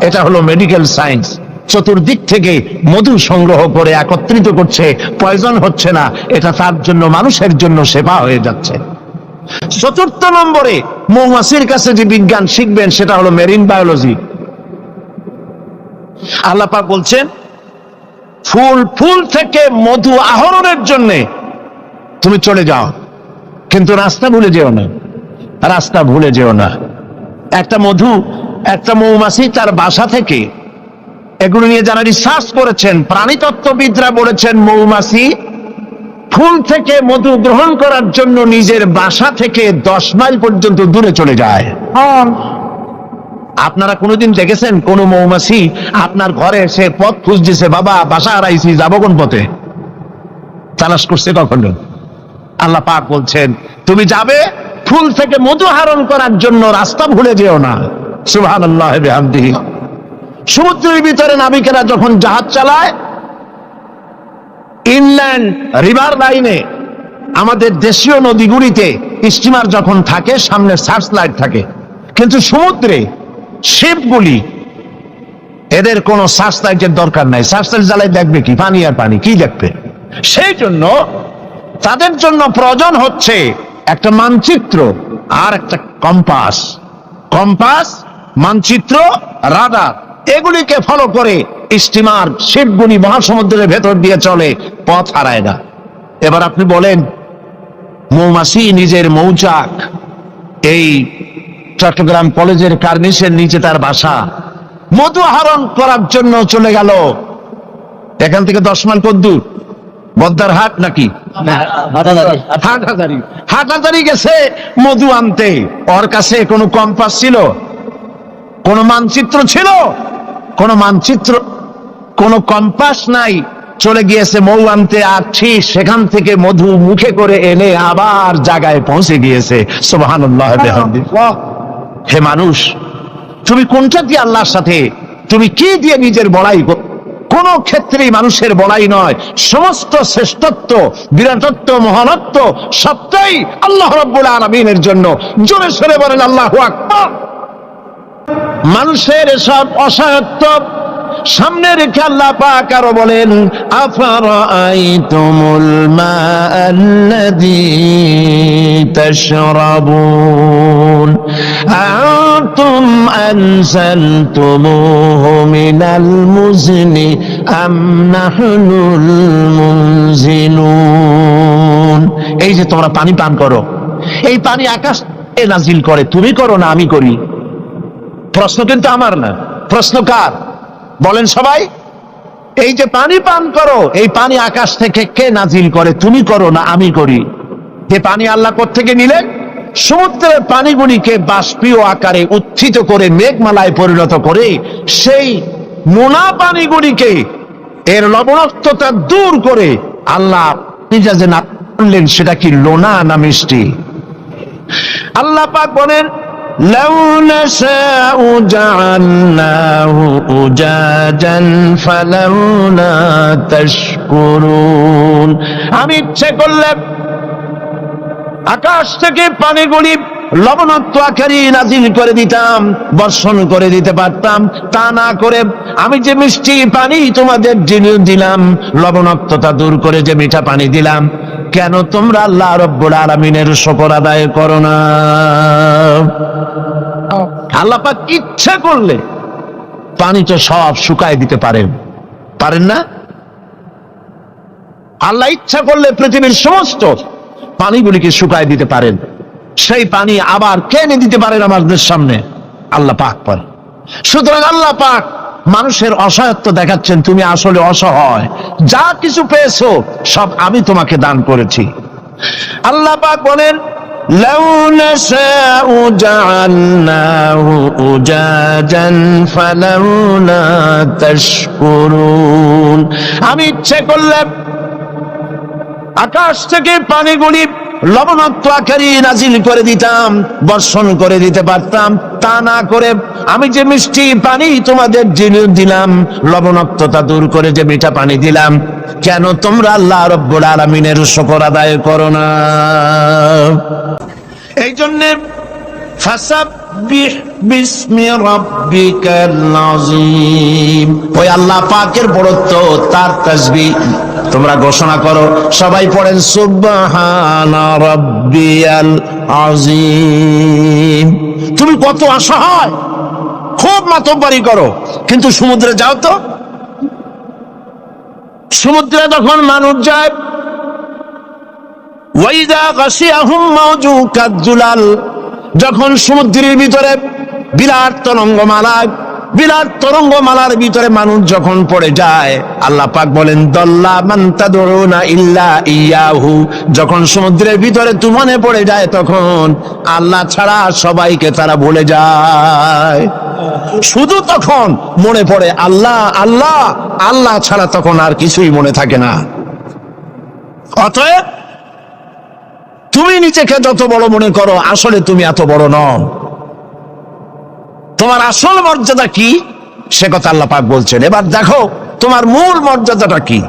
এটা হলো মেডিকেল সায়েন্স। চতুর্দিক থেকে মধু সংগ্রহ করে একত্রিত করছে, পয়জন হচ্ছে না, এটা তার জন্য, মানুষের জন্য সেবা হয়ে যাচ্ছে। চতুর্থ নম্বরে মৌমাছির কাছে যে বিজ্ঞান শিখবেন সেটা হলো মেরিন বায়োলজি। আল্লাহ পাক বলছেন ফুল থেকে মধু আহরণের জন্য তুমি চলে যাও, কিন্তু রাস্তা ভুলে যেও না, রাস্তা ভুলে যেও না। একটা মৌমাছি তার বাসা থেকে, এগুলো নিয়ে যারা রিসার্চ করেছেন, প্রাণীতত্ত্ববিদরা বলেছেন মৌমাছি ফুল থেকে মধু গ্রহণ করার জন্য নিজের বাসা থেকে 10 মাইল পর্যন্ত দূরে চলে যায়। আপনারা কোনোদিন দেখেছেন কোন মৌমাছি আপনার ঘরে এসে পথ খুঁজতেছে, বাবা বাসা হারাইছি, যাবো কোন পথে, তালাশ করছে কখনো? আল্লাহ পাক বলছেন তুমি যাবে ফুল থেকে মধু আহরণ করার জন্য, রাস্তা ভুলে যেও না। সুবহানাল্লাহ বিহামদিহি। সমুদ্রের ভিতরে নাবিকেরা যখন জাহাজ চালায়, ইনল্যান্ড রিভার লাইনে, আমাদের দেশীয় নদীগুলিতে স্টিমার যখন থাকে সামনে সার্চ লাইট থাকে, কিন্তু সমুদ্রে শিপগুলি, এদের কোনো সার্চ লাইটের দরকার নাই। সার্চ লাইট জ্বালাই দেখবে কি? পানি আর পানি, কি দেখবে? সেই জন্য তাদের জন্য প্রয়োজন হচ্ছে একটা মানচিত্র আর একটা কম্পাস। কম্পাস, মানচিত্র, রাডার, এগুলিকে ফলো করে স্টিমার শিপগুলি মহাসমুদ্রের ভেতর দিয়ে চলে, পথ হারায় না। এবার আপনি বলেন, মৌমাছি নিজের মৌচাক, এই চট্টগ্রাম কলেজের কার্নিশের নিচে তার বাসা, মধু আহরণ করার জন্য চলে গেল। এখান থেকে 10 মাইল কদ্দূর? বদ্দারহাট নাকি হাটহাজারি গেছে মধু আনতে। ওর কাছে কোনো কম্পাস ছিল? কোন মানচিত্র ছিল? কোন মানচিত্র, কোন কম্পাস নাই। চলে গিয়েছে মৌ আনতে, আর ঠিক সেখান থেকে মধু মুখে করে এনে আবার জায়গায় পৌঁছে গিয়েছে। সুবহানাল্লাহ বিহামদিহি। হে মানুষ, তুমি কোনটা দিয়ে আল্লাহর সাথে, তুমি কি দিয়ে নিজের বড়াই? কোন ক্ষেত্রেই মানুষের বড়াই নয়, সমস্ত শ্রেষ্ঠত্ব, বিরাটত্ব, মহানত্ব সবটাই আল্লাহ রাব্বুল আলামিনের জন্য। জোরে সরে বলেন আল্লাহু আকবার। মানুষের সব অসহায়ত্ব সামনে রেখে আল্লাহ পাক আরো বলেন, আফারাআইতুমুল মাআল্লাযী তাশরাবুন আনতুম আনজালতুমুহু মিনাল মুজনি আম নাহনুল মুনজিলুন। এই যে তোমরা পানি পান করো, এই পানি আকাশ থেকে নাজিল করে, তুমি করো না আমি করি? প্রশ্ন কিন্তু আমার না, প্রশ্ন কার? বলেন সবাই। এই যে পানি পান করো, এই পানি আকাশ থেকে কে নাজিল করে? তুমি করো না আমি করি? যে পানি আল্লাহ কোত্থেকে নিলেন? সমুদ্রের পানিগুলিকে বাষ্পীয় আকারে উত্থিত করে মেঘমালায় পরিণত করে সেই নোনা পানিগুলিকে, এর লবণাক্ততা দূর করে আল্লাহ নিজে যে না করলেন, সেটা কি লোনা না মিষ্টি? আল্লাহ পাক বলেন, লাউ নাশাউ জাআলনাহু উজাজান ফালাউলা তাশকুরুন। আমি ইচ্ছে করলে আকাশ থেকে পানিগুলি লবণাক্ত আকারে নাজিল করে দিতাম, বর্ষণ করে দিতে পারতাম। তা না করে আমি যে মিষ্টি পানি তোমাদের দিলাম, লবণাক্ততা দূর করে যে মিঠা পানি দিলাম, কেন তোমরা আল্লাহ রাব্বুল আলামিনের শুকর আদায় করো না? আল্লাহ পাক ইচ্ছা করলে পানি তো সব শুকায় দিতে পারেন, পারেন না? আল্লাহ ইচ্ছা করলে পৃথিবীর সমস্ত পানিগুলিকে শুকায় দিতে পারেন। সেই পানি আবার কে এনে দিতে পারেন আমাদের সামনে? আল্লাহ পাক পারেন। সুতরাং আল্লাহ পাক মানুষের অসহায়ত্ব দেখাচ্ছেন, তুমি আসলে অসহায়, যা কিছু পেয়েছো সব আমি তোমাকে দান করেছি। আল্লাহ পাক বলেন, লাউ নাশাউ জাআলনাহু উজাজান ফালাউলা তাশকুরুন। আমি ইচ্ছে করলে আকাশ থেকে পানিগুলি লবণাক্ত আকারে নাজিল করে দিতাম, বর্ষণ করে দিতে পারতাম। তা না করে আমি যে মিষ্টি পানি তোমাদের দিলাম, লবণাক্ততা দূর করে যে মিঠা পানি দিলাম, কেন তোমরা আল্লাহ রাব্বুল আলামিনের শুকর আদায় করো না? এই জন্য ফাসাব্বিহ বিসমি রাব্বিকাল আযীম। ওই আল্লাহ পাকের বড়ত্ব, তার তাসবিহ তোমরা ঘোষণা করো। সবাই পড়েন সুবহানা রাব্বিয়াল আযীম। তুমি কত অসহায়, খুব মাতব্বরি করো, কিন্তু সমুদ্রে যাও তো। সমুদ্রে যখন মানুষ যায়, ওয়াইদা গাশিয়াহুম মাওজু কাযুলাল, যখন সমুদ্রের ভিতরে বিরাট তরঙ্গমালার ভিতরে মানুষ যখন পড়ে যায়, আল্লাহ পাক বলেন দাল্লা মান তাদউনা ইল্লা ইয়াহু। যখন সমুদ্রের ভিতরে তুফানে পড়ে যায়, তখন আল্লাহ ছাড়া সবাইকে তারা ভুলে যায়। শুধু তখন মনে পড়ে আল্লাহ আল্লাহ, আল্লাহ ছাড়া তখন আর কিছুই মনে থাকে না। অতএব তুমি নিজেকে যত বড় মনে করো, আসলে তুমি এত বড় নও। তোমার আসল মর্যাদা কি সে কথা আল্লাহ পাক বলছেন। এবার দেখো তোমার মূল মর্যাদাটা কি।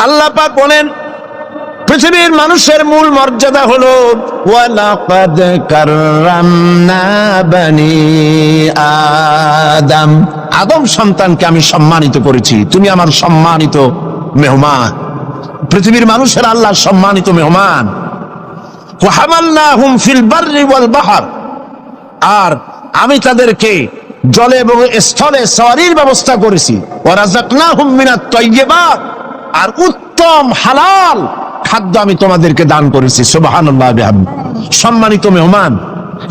আল্লাহ পাক বলেন পৃথিবীর মানুষের মূল মর্যাদা হলো ওয়ালাকাদ কাররামনা বানি আদম। আদম সন্তানকে আমি সম্মানিত করেছি, তুমি আমার সম্মানিত মেহমান। পৃথিবীর মানুষের আল্লাহ সম্মানিত মেহমান। ওয়াহামালনাহুম ফিল বাররি ওয়াল বাহর, আর আমি তাদেরকে জলে এবং স্থলে সওয়ারির ব্যবস্থা করেছি। ওয়ারাযাকনাহুম মিনাত তাইয়্যিবাত, আর উত্তম হালাল খাদ্য আমি তোমাদেরকে দান করেছি। সুবহানাল্লাহ বিহামদি। সম্মানিত মেহমান,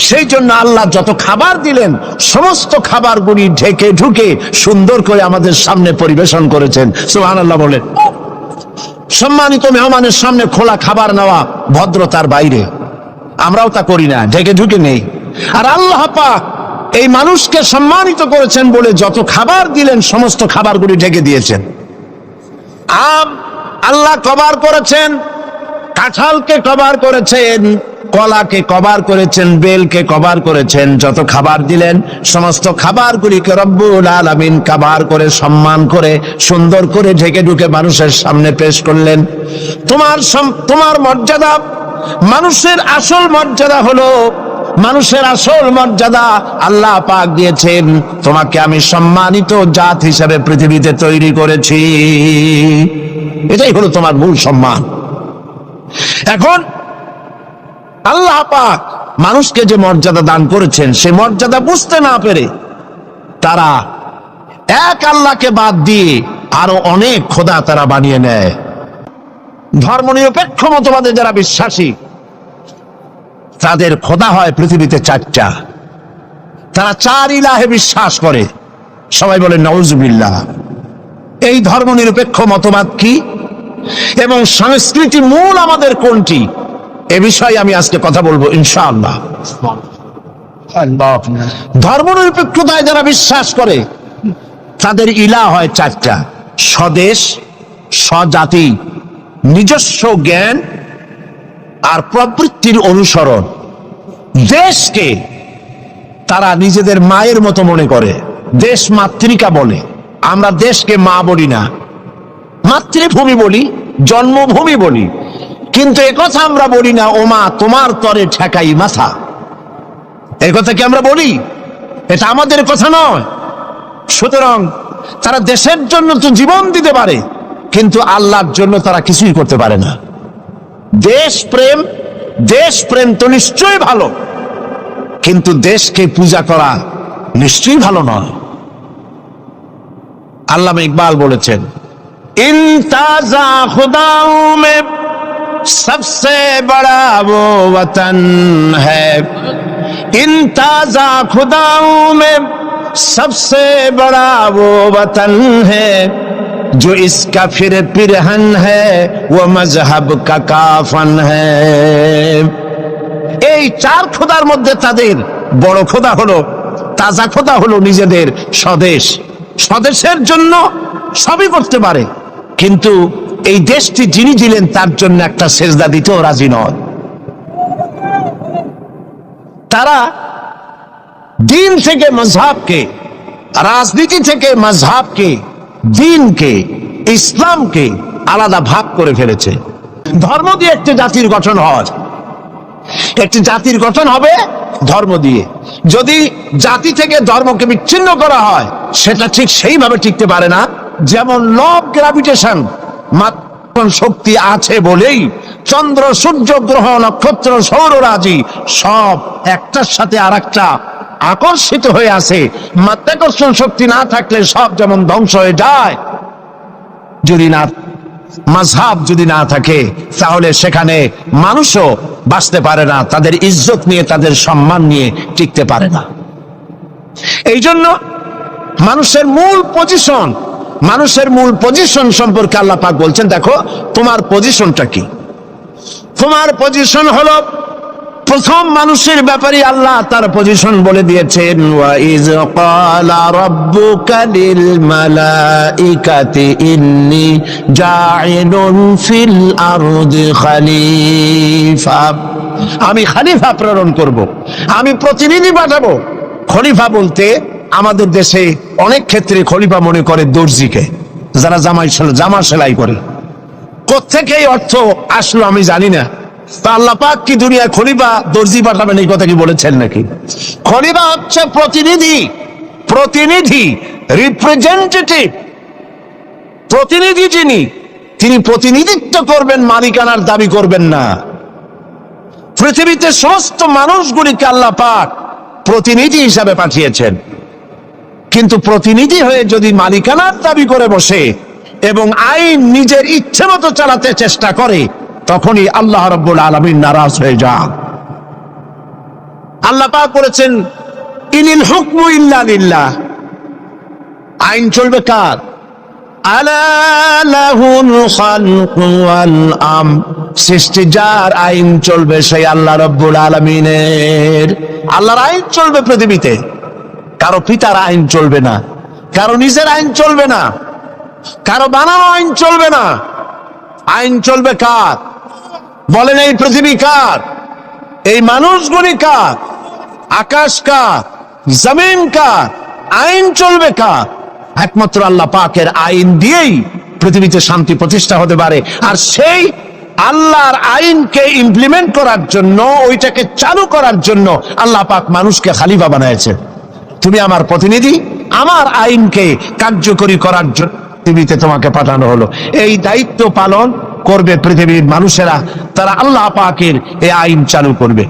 সেই জন্য আল্লাহ যত খাবার দিলেন, সমস্ত খাবারগুলি ঢেকে ঢুকে সুন্দর করে আমাদের সামনে পরিবেশন করেছেন। সুবহানাল্লাহ বলেন। সম্মানিত মেহমানের সামনে খোলা খাবার নেওয়া ভদ্রতার বাইরে, আমরাও তা করি না, ঢেকে ঢুকে নেই। আর আল্লাহ পাক এই মানুষকে সম্মানিত করেছেন বলে যত খাবার দিলেন, সমস্ত খাবারগুলি ঢেকে দিয়েছেন। আম আল্লাহ কভার করেছেন, কাঁঠালকে কভার করেছেন, কলাকে কভার করেছেন, বেলকে কভার করেছেন। যত খাবার দিলেন, সমস্ত খাবারগুলিকে রব্বুল আলামিন কভার করে, সম্মান করে, সুন্দর করে ঢেকে ঢুকে মানুষের সামনে পেশ করলেন। তোমার মর্যাদা, মানুষের আসল মর্যাদা হলো, মানুষের আসল মর্যাদা আল্লাহ পাক দিয়েছেন, তোমাকে আমি সম্মানিত জাত হিসেবে পৃথিবীতে তৈরি করেছি। এটাই হলো তোমার মূল সম্মান। এখন আল্লাহ পাক মানুষকে যে মর্যাদা দান করেছেন, সে মর্যাদা বুঝতে না পেরে তারা এক আল্লাহকে বাদ দিয়ে আরো অনেক খোদা তারা বানিয়ে নেয়। ধর্মনিরপেক্ষ মতবাদে যারা বিশ্বাসী, তাদের খোদা হয় পৃথিবীতে চারটা। তারা চার ইলাহে বিশ্বাস করে। সবাই বলে নাউজুবিল্লাহ। এই ধর্মনিরপেক্ষ মতবাদ কি এবং সংস্কৃতি মূল আমাদের কোনটি, এ বিষয়ে আমি আজকে কথা বলবো ইনশাআল্লাহ। ধর্মনিরপেক্ষতায় যারা বিশ্বাস করে, তাদের ইলাহ হয় চারটা: স্বদেশ, স্বজাতি, নিজস্ব জ্ঞান আর প্রবৃত্তির অনুসরণ। দেশকে তারা নিজেদের মায়ের মতো মনে করে, দেশ মাতৃকা বলে। আমরা দেশকে মা বলি না, মাতৃভূমি বলি, জন্মভূমি বলি। কিন্তু একথা আমরা বলি না, ও মা তোমার তরে ঠেকাই মাথা। এই কথা কি আমরা বলি? এটা আমাদের কথা নয়। সুতরাং তারা দেশের জন্য তো জীবন দিতে পারে, কিন্তু আল্লাহর জন্য তারা কিছুই করতে পারে না। দেশ প্রেম তো নিশ্চয়ই ভালো, কিন্তু দেশকে পূজা করা নিশ্চয়ই ভালো নয়। আল্লামা ইকবাল বলেছেন, ইনতাজা খুদাও মে सबसे बड़ा वो वतन है, इंताजा खुदाओं में सबसे बड़ा वो वतन है, जो इसका फिर पिरहन है वो मजहब का काफन है। এই চার খোদার মধ্যে তাদের বড় খোদা হলো, তাজা খোদা হলো নিজেদের স্বদেশ। স্বদেশের জন্য সবই করতে পারে, কিন্তু এই দেশটি যিনি দিলেন তার জন্য একটা সেজদা দিতেও রাজি নয়। তারা দিন থেকে মজহাবকে, রাজনীতি থেকে মজহাবকে, দিনকে, ইসলামকে আলাদা ভাগ করে ফেলেছে। ধর্ম দিয়ে একটি জাতির গঠন হয়, একটি জাতির গঠন হবে ধর্ম দিয়ে। যদি জাতি থেকে ধর্মকে বিচ্ছিন্ন করা হয়, সেটা ঠিক সেইভাবে টিকতে পারে না। যেমন ল অফ গ্রাভিটেশন, শক্তি আছে বলেই চন্দ্র, সূর্য, গ্রহ, নক্ষত্র, সৌররাজি সব একটার সাথে আর একটা আকর্ষিত হয়ে আছে। মাধ্যাকর্ষণ শক্তি না থাকলে সব যেমন ধ্বংস হয়ে যায়, যদি না মাযহাব যদি না থাকে, তাহলে সেখানে মানুষও বাঁচতে পারে না, তাদের ইজ্জত নিয়ে, তাদের সম্মান নিয়ে টিকতে পারে না। এই জন্য মানুষের মূল পজিশন সম্পর্কে আল্লাহ পাক বলছেন, দেখো তোমার পজিশনটা কি। তোমার পজিশন হলো, প্রথম মানুষের ব্যাপারে আল্লাহ তার পজিশন বলে দিয়েছেন, ওয়া ইয ক্বালা রাব্বুকা লিল মালাইকাতি ইন্নী জাইলুন ফিল আরদি খলিফা। আমি খলিফা প্রেরণ করব, আমি প্রতিনিধি পাঠাবো। খলিফা বলতে আমাদের দেশে অনেক ক্ষেত্রে খলিফা মনে করে দর্জিকে, যারা জামা সেলাই করে। কোত্থেকে এই অর্থ আসলো আমি জানি না। তা আল্লাহ পাক কি দুনিয়া খলিফা দর্জি পাঠাবেন এই কথা কি বলেছেন নাকি? খলিফা হচ্ছে প্রতিনিধি, রিপ্রেজেন্টেটিভ। প্রতিনিধি তিনি প্রতিনিধিত্ব করবেন, মালিকানার দাবি করবেন না। পৃথিবীতে সমস্ত মানুষগুলিকে আল্লাহ পাক প্রতিনিধি হিসাবে পাঠিয়েছেন, কিন্তু প্রতিনিধি হয়ে যদি মালিকানার দাবি করে বসে এবং আইন নিজের ইচ্ছে মতো চালাতে চেষ্টা করে, তখনই আল্লাহ রাব্বুল আলামিন নারাজ হয়ে যান। আল্লাহ পাক বলেছেন, ইনিল হুকমু ইল্লা লিল্লাহ। আইন চলবে কার? আলা লাহুল খালকু ওয়াল আমর। সৃষ্টি যার, আইন চলবে সেই আল্লাহ রাব্বুল আলামিনের। আল্লাহর আইন চলবে পৃথিবীতে, কারো পিতার আইন চলবে না, কারো নিজের আইন চলবে না, কারো বানানো আইন চলবে না। আইন চলবে কার? বলেন, এই পৃথিবী কার? এই মানুষগুলি কার? আকাশ কার? জমিন কার? আইন চলবে কার? একমাত্র আল্লাহ পাকের আইন দিয়েই পৃথিবীতে শান্তি প্রতিষ্ঠা হতে পারে। আর সেই আল্লাহর আইনকে ইমপ্লিমেন্ট করার জন্য, ওইটাকে চালু করার জন্য আল্লাহ পাক মানুষকে খলিফা বানিয়েছেন। তুমি আমার প্রতিনিধি, আমার আইনকে কার্যকরী করার জন্য পৃথিবীতে তোমাকে পাঠানো হলো। এই দায়িত্ব পালন করবে পৃথিবীর মানুষেরা, তারা আল্লাহ পাকের এই আইন চালু করবে।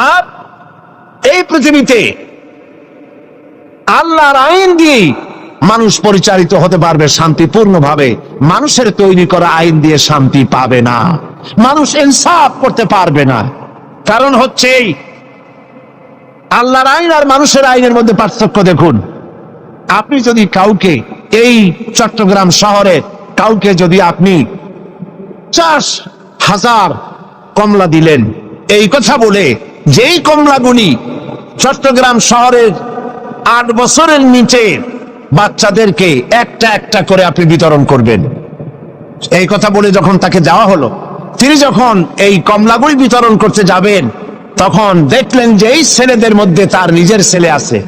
আর এই পৃথিবীতে আল্লাহর আইন দিয়ে মানুষ পরিচালিত হতে পারবে শান্তিপূর্ণভাবে। মানুষের তৈরি করা আইন দিয়ে শান্তি পাবে না, মানুষ ইনসাফ করতে পারবে না। কারণ হচ্ছে আল্লাহর আইন আর মানুষের আইনের মধ্যে পার্থক্য দেখুন। আপনি যদি কাউকে, এই চট্টগ্রাম শহরে কাউকে যদি আপনি 50,000 কমলা দিলেন, এই কথা বলে যেই কমলাগুলি চট্টগ্রাম শহরের 8 বছরের নিচে বাচ্চাদেরকে একটা একটা করে আপনি বিতরণ করবেন, এই কথা বলে যখন তাকে যাওয়া হলো, তিনি যখন এই কমলাগুলি বিতরণ করতে যাবেন, তখন দেখলেন যে এই ছেলেদের মধ্যে তার নিজের ছেলে আছে,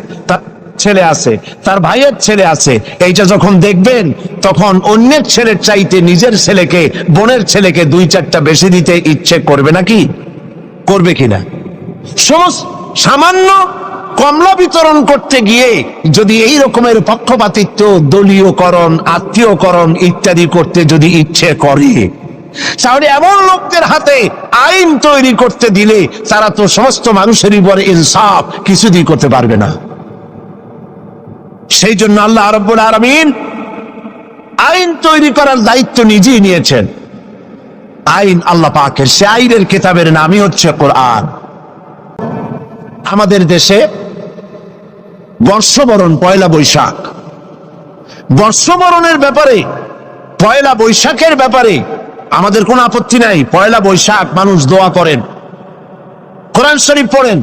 তার ভাইয়ের ছেলে আছে। এইটা যখন দেখবেন, তখন অন্যের ছেলের চাইতে নিজের ছেলেকে, বোনের ছেলেকে 2-4টা বেশি দিতে ইচ্ছে করবে নাকি? করবে কিনা? সামান্য কমলা বিতরণ করতে গিয়ে যদি এই রকমের পক্ষপাতিত্ব, দলীয়করণ, আত্মীয়করণ ইত্যাদি করতে যদি ইচ্ছে করে, তাহলে এমন লোকদের হাতে আইন তৈরি করতে দিলে তারা তো সমস্ত মানুষের উপরে ইনসাফ কিছুদিন করতে পারবে না। সেই জন্য আল্লাহ রাব্বুল আলামিন আইন তৈরি করার দায়িত্ব নিজেই নিয়েছেন। আইন আল্লাহ পাকের, সে আইনের কিতাবের নামই হচ্ছে কোরআন। আমাদের দেশে বর্ষবরণ, পয়লা বৈশাখ, বর্ষবরণের ব্যাপারে, পয়লা বৈশাখের ব্যাপারে আমাদের কোনো আপত্তি নাই। পয়লা বৈশাখ মানুষ দোয়া করেন, কোরআন শরীফ পড়েন,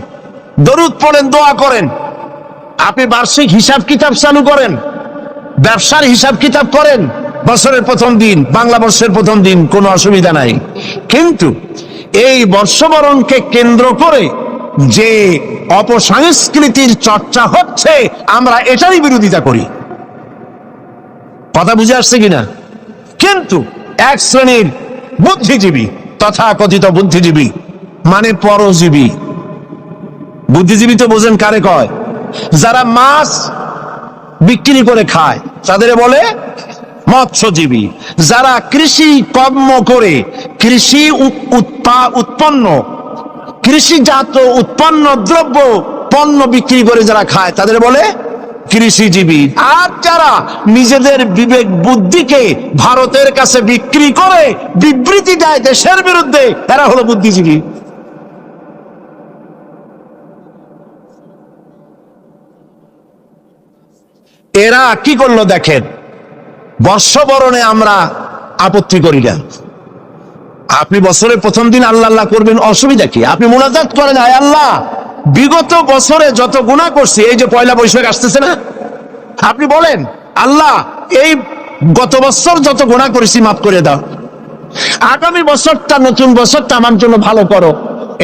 দরুদ পড়েন, দোয়া করেন। আপনি বার্ষিক হিসাব কিতাব চালু করেন, ব্যবসার হিসাব কিতাব করেন, বছরের প্রথম দিন, বাংলা বর্ষের প্রথম দিন, কোনো অসুবিধা নাই। কিন্তু এই বর্ষবরণকে কেন্দ্র করে যে অপসংস্কৃতির চর্চা হচ্ছে, আমরা এটারই বিরোধিতা করি। কথা বুঝে আসছে কিনা? কিন্তু এক শ্রেণীর বুদ্ধিজীবী, তথাকথিত বুদ্ধিজীবী, মানে পরজীবী। বুদ্ধিজীবী তো বোঝেন কারে কয়? যারা মাছ বিক্রি করে খায় তাদের বলে মৎস্যজীবী। যারা কৃষি কর্ম করে কৃষি উৎপন্ন কৃষিজাত উৎপন্ন দ্রব্য পণ্য বিক্রি করে যারা খায় তাদের বলে কৃষিজীবী। আর যারা নিজেদের বিবেক বুদ্ধিকে ভারতের কাছে বিক্রি করে বিবৃতি দেয় দেশের বিরুদ্ধে, এরা হলো বুদ্ধিজীবী। এরা কি করলো দেখেন, বর্ষবরণে আমরা আপত্তি করি না। আপনি বছরের প্রথম দিন আল্লাহ আল্লাহ করবেন, অসুবিধা কি? আপনি মুনাজাত করেন, আয় আল্লাহ বিগত বছরে যত গুনাহ করছি, এই যে পয়লা বৈশাখ আসতেছে না, আপনি বলেন আল্লাহ এই গত বছর যত গুনাহ করেছি মাফ করে দাও, আগামী বছরটা নতুন বছরটা আমার জন্য ভালো করো।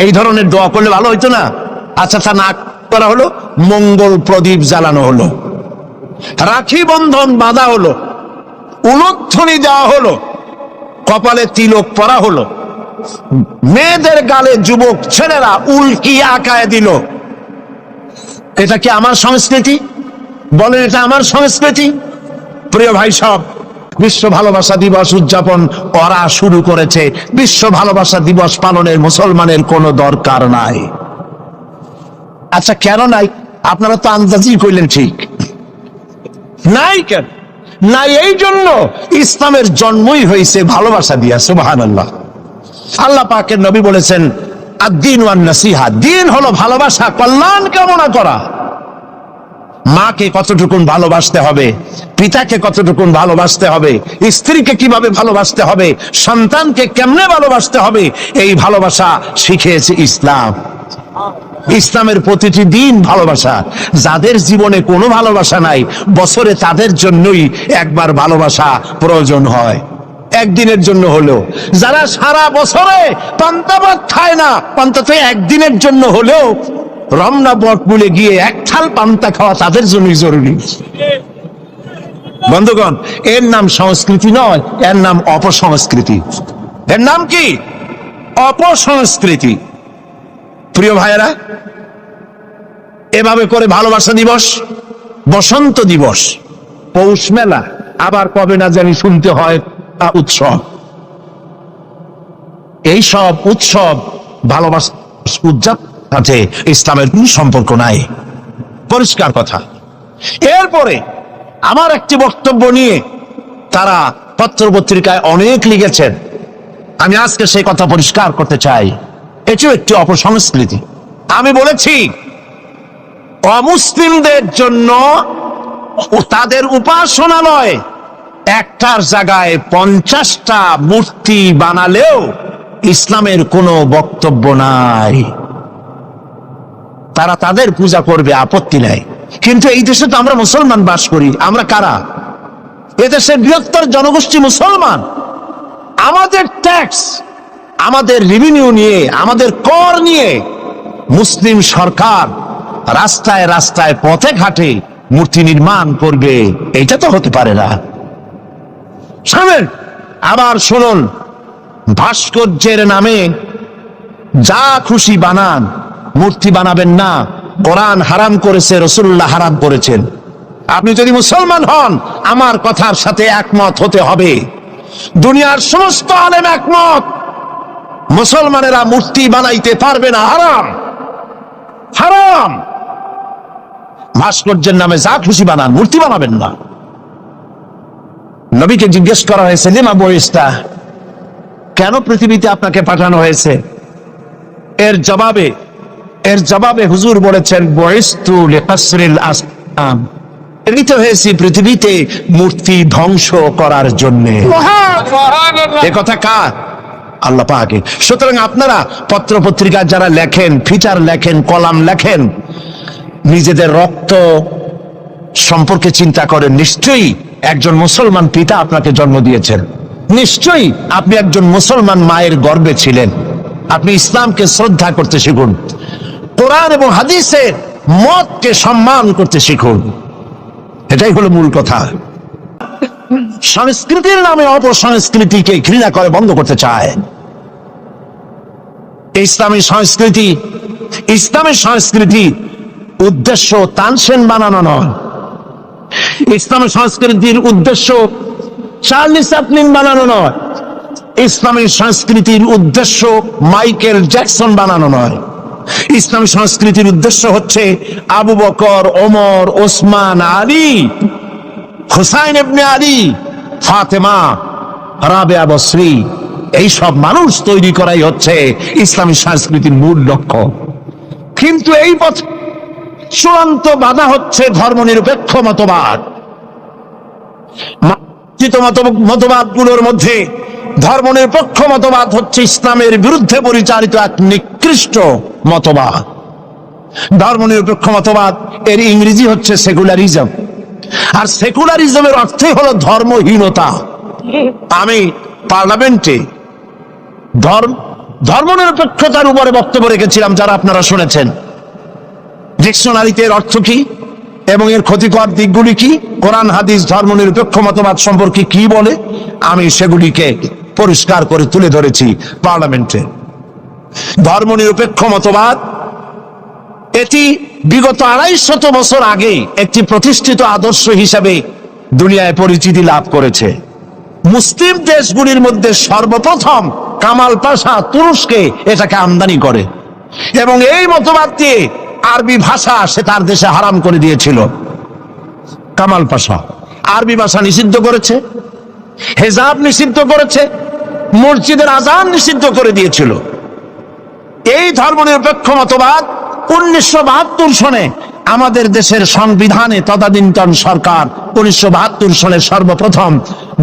এই ধরনের দোয়া করলে ভালো হইতো না? আচ্ছা, তা না করা হলো, মঙ্গল প্রদীপ জ্বালানো হলো, রাখি বন্ধন বাঁধা হলো, উলুধ্বনি দেওয়া হলো, কপালে তিলক পরা হলো, মেয়েদের গালে যুবক ছেলেরা উল্কি আঁকায় দিল। এটা কি আমার সংস্কৃতি? বলেন, এটা আমার সংস্কৃতি? প্রিয় ভাই সব, বিশ্ব ভালোবাসা দিবস উদযাপন ওরা শুরু করেছে। বিশ্ব ভালোবাসা দিবস পালনের মুসলমানের কোনো দরকার নাই। আচ্ছা, কেন নাই? আপনারা তো আন্দাজি কইলেন, ঠিক নাই। কেন নাই? এই জন্য ইসলামের জন্মই হয়েছে ভালোবাসা দিয়া। সুবহানাল্লাহ। আল্লাহ পাকের নবী বলেছেন, আদ-দীন ওয়ান নাসিহা, দিন হলো ভালোবাসা, কল্যাণ কামনা করা। মাকে কতটুকুন ভালোবাসতে হবে, পিতাকে কতটুকুন ভালোবাসতে হবে, স্ত্রীকে কিভাবে ভালোবাসতে হবে, সন্তানকে কেমনে ভালোবাসতে হবে, এই ভালোবাসা শিখিয়েছে ইসলাম। ইসলামের প্রতিটি দিন ভালোবাসা। যাদের জীবনে কোনো ভালোবাসা নাই, বছরে তাদের জন্যই একবার ভালোবাসা প্রয়োজন হয়, একদিনের জন্য হলেও। যারা সারা বছরে পান্তা ভাত খায় না, অন্তত একদিনের জন্য হলেও রমনা বটমূলে গিয়ে এক থাল পান্তা খাওয়া তাদের জন্যই জরুরি। বন্ধুগণ, এর নাম সংস্কৃতি নয়, এর নাম অপসংস্কৃতি। এর নাম কি? অপসংস্কৃতি। প্রিয় ভাইয়েরা, এভাবে করে ভালোবাসা দিবস, বসন্ত দিবস, পৌষ মেলা, আবার কবে না জানি শুনতে হয় উৎসব। এই সব উৎসব ভালোবাসা উদযাপন সাথে ইসলামের কোন সম্পর্ক নাই, পরিষ্কার কথা। এরপরে আমার একটি বক্তব্য নিয়ে তারা পত্র পত্রিকায় অনেক লিখেছেন, আমি আজকে সেই কথা পরিষ্কার করতে চাই। এটিও একটি অপসংস্কৃতি। আমি বলেছি, অমুসলিমদের জন্য তাদের উপাসনালয় একটার জায়গায় 50টা মূর্তি বানালেও ইসলামের কোনো বক্তব্য নাই। তারা তাদের পূজা করবে, আপত্তি নাই। কিন্তু এই দেশে তো আমরা মুসলমান বাস করি। আমরা কারা? এদেশের বৃহত্তর জনগোষ্ঠী মুসলমান। আমাদের ট্যাক্স, আমাদের রেভিনিউ নিয়ে, আমাদের কর নিয়ে মুসলিম সরকার রাস্তায় রাস্তায় পথে ঘাটে মূর্তি নির্মাণ করবে, এটা তো হতে পারে না। শুনুন, আবার শুনুন, ভাস্কর্যের নামে যা খুশি বানান, মূর্তি বানাবেন না। কোরআন হারাম করেছে, রাসূলুল্লাহ হারাম করেছেন। আপনি যদি মুসলমান হন, আমার কথার সাথে একমত হতে হবে। দুনিয়ার সমস্ত আলেম একমত, মুসলমানেরা মূর্তি বানাইতে পারবে না, হারাম, হারাম। ভাস্কর্যের নামে যা খুশি বানান, মূর্তি বানাবেন না। নবীকে জিজ্ঞেস করা হয়েছে, লিমা বুইস্তা, কেন পৃথিবীতে আপনাকে পাঠানো হয়েছে? এর জবাবে হুজুর বলেছেন, বুইস্তু লিকাসরিল আসনাম, প্রেরিত হয়েছি পৃথিবীতে মূর্তি ধ্বংস করার জন্য। এ কথা কার? আল্লাহ পাকের। সুতরাং আপনারা পত্র পত্রিকা যারা লেখেন, ফিচার লেখেন, কলাম লেখেন, নিজেদের রক্ত সম্পর্কে চিন্তা করেন। নিশ্চয়ই একজন মুসলমান পিতা আপনাকে জন্ম দিয়েছেন, নিশ্চয়ই আপনি একজন মুসলমান মায়ের গর্ভে ছিলেন। আপনি ইসলামকে শ্রদ্ধা করতে শিখুন, কোরআন এবং হাদিসের মতকে সম্মান করতে শিখুন। এটাই হলো মূল কথা। সংস্কৃতির নামে অপসংস্কৃতিকে ঘৃণা করে বন্ধ করতে চায়। ইসলামী সংস্কৃতি উদ্দেশ্য তানসেন বানানো নয়। ইসলামী সংস্কৃতির উদ্দেশ্য চার্লি চ্যাপলিন বানানো নয়। ইসলামী সংস্কৃতির উদ্দেশ্য মাইকেল জ্যাকসন বানানো নয়। ইসলামী সংস্কৃতির উদ্দেশ্য হচ্ছে আবু বকর, ওমর, ওসমান, আলী, হুসাইন ইবনে আলী, ফাতেমা, রাবেয়া বসরি, এই সব মানুষ তৈরি করাই হচ্ছে ইসলামী সংস্কৃতির মূল লক্ষ্য। কিন্তু এই পথ চূড়ান্ত বাধা হচ্ছে ধর্মনিরপেক্ষ মতবাদ। মতবাদগুলোর মধ্যে ধর্মনিরপেক্ষ মতবাদ হচ্ছে ইসলামের বিরুদ্ধে পরিচালিত এক নিকৃষ্ট মতবাদ। ধর্মনিরপেক্ষ মতবাদ এর ইংরেজি হচ্ছে সেকুলারিজম, আর সেকুলারিজমের অর্থই হলো ধর্মহীনতা। আমি পার্লামেন্টে ধর্মনিরপেক্ষতার উপরে বক্তব্য রেখেছিলাম, যারা আপনারা শুনেছেন। ডিকশনারিতে এর অর্থ কি এবং এর ক্ষতিকর দিকগুলি কি, কোরআন হাদিস ধর্মনিরপেক্ষ মতবাদ সম্পর্কে কি বলে, আমি সেগুলিকে পরিষ্কার করে তুলে ধরেছি পার্লামেন্টে। ধর্মনিরপেক্ষ মতবাদ এটি বিগত 250 বছর আগে একটি প্রতিষ্ঠিত আদর্শ হিসাবে দুনিয়ায় পরিচিতি লাভ করেছে। মুসলিম দেশগুলির মধ্যে সর্বপ্রথম কামাল পাশা তুরস্কে এটাকে আমদানি করে এবং এই মতবাদ দিয়ে আরবি ভাষা সে তার দেশে হারাম করে দিয়েছিল। কামাল পাশা আরবি ভাষা নিষিদ্ধ করেছে, হেজাব নিষিদ্ধ করেছে, মসজিদের আজান নিষিদ্ধ করে দিয়েছিল। এই ধর্মনিরপেক্ষ মতবাদ 1972 সনে আমাদের দেশের সংবিধানে তদানীন্তন সরকার 1972 সনে সর্বপ্রথম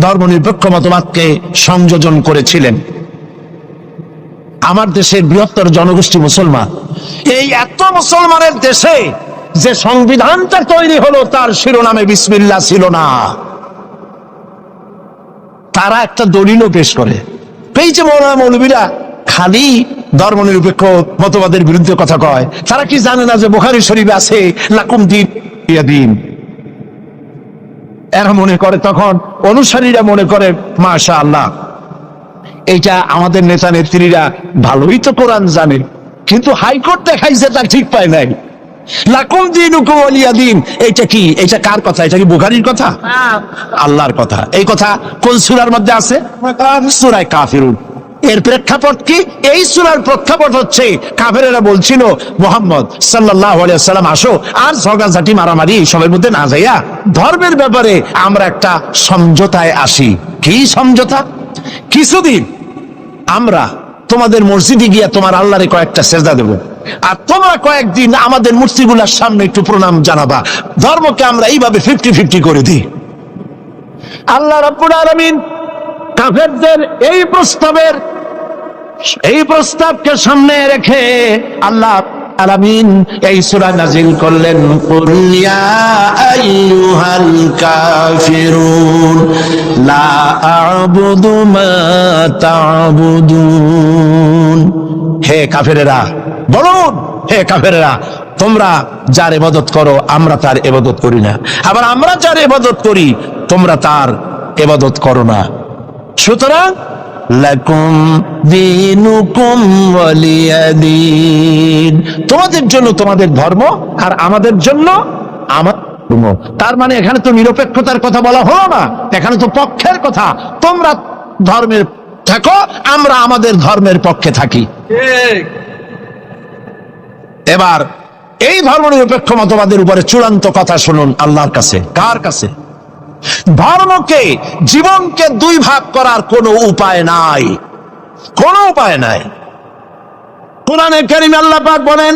ধর্মনিরপেক্ষ মতবাদকে সংযোজন করেছিলেন। আমার দেশের বৃহত্তর জনগোষ্ঠী মুসলমান, এই এত মুসলমানের দেশে যে সংবিধানটা তৈরি হলো তার শিরোনামে বিসমিল্লাহ ছিল না। তারা একটা দলিলও পেশ করে, এই যে মৌলবীরা খালি ধর্মনিরপেক্ষ মতবাদের বিরুদ্ধে কথা কয়, তারা কি জানে না যে বুখারী শরীফে আছে লাকুম দিন। এরা মনে করে, তখন অনুসারীরা মনে করে মাশাআল্লাহ এইটা আমাদের নেতা নেত্রীরা ভালোই তো কোরআন জানে, কিন্তু হাইকোর্ট দেখাইছে তা ঠিক পায় নাই। লাকুম দীনুকুম ওয়ালিয়া দিন, এইটা কি? এইটা কার কথা? এটা কি বুখারীর কথা? আল্লাহর কথা। এই কথা কোন সূরার মধ্যে আছে? সূরা কাফিরুন। এর প্রেক্ষাপট কি? এই সূরার প্রেক্ষাপট হচ্ছে কাফেরেরা বলছিল মুহাম্মদ সাল্লাল্লাহু আলাইহি ওয়াসাল্লাম আসো আর ঝগড়াঝাটি মারামারি এইসবের মধ্যে না যাইয়া ধর্মের ব্যাপারে আমরা একটা সমঝোতায় আসি। কি সমঝোতা? কিছুদিন আমরা তোমাদের মসজিদে গিয়া তোমার আল্লাহরে কয়েকটা সেজদা দেব, আর তোমরা কয়েকদিন আমাদের মূর্তিগুলোর সামনে একটু প্রণাম জানাবা। ধর্মকে আমরা এইভাবে 50-50 করে দিই। আল্লাহ রাব্বুল আলামিন কাফেরদের এই প্রস্তাবকে সামনে রেখে আল্লাহ আলামিন এই সূরা নাযিল করলেন, কুল ইয়া আইয়ুহাল কাফিরুন লা আ'বুদু মা তা'বুদুন। হে কাফেরেরা বলুন, হে কাফেরেরা তোমরা যার ইবাদত করো আমরা তার ইবাদত করি না, আবার আমরা যার ইবাদত করি তোমরা তার ইবাদত করো না। সুতরাং লাকুম দীনুকুম ওয়ালিয়া দীন, তোমাদের জন্য তোমাদের ধর্ম আর আমাদের জন্য আমার ধর্ম। তার মানে এখানে তো নিরপেক্ষতার কথা বলা হলো না, এখানে তো পক্ষের কথা। তোমরা ধর্মের থাকো, আমরা আমাদের ধর্মের পক্ষে থাকি। এবার এই ধর্মনিরপেক্ষ মতবাদের উপরে চূড়ান্ত কথা শুনুন আল্লাহর কাছে। কার কাছে? ধর্মকে, জীবনকে দুই ভাগ করার কোনো উপায় নাই, কোনো উপায় নাই। কোরআনে কারীমে আল্লাহ পাক বলেন,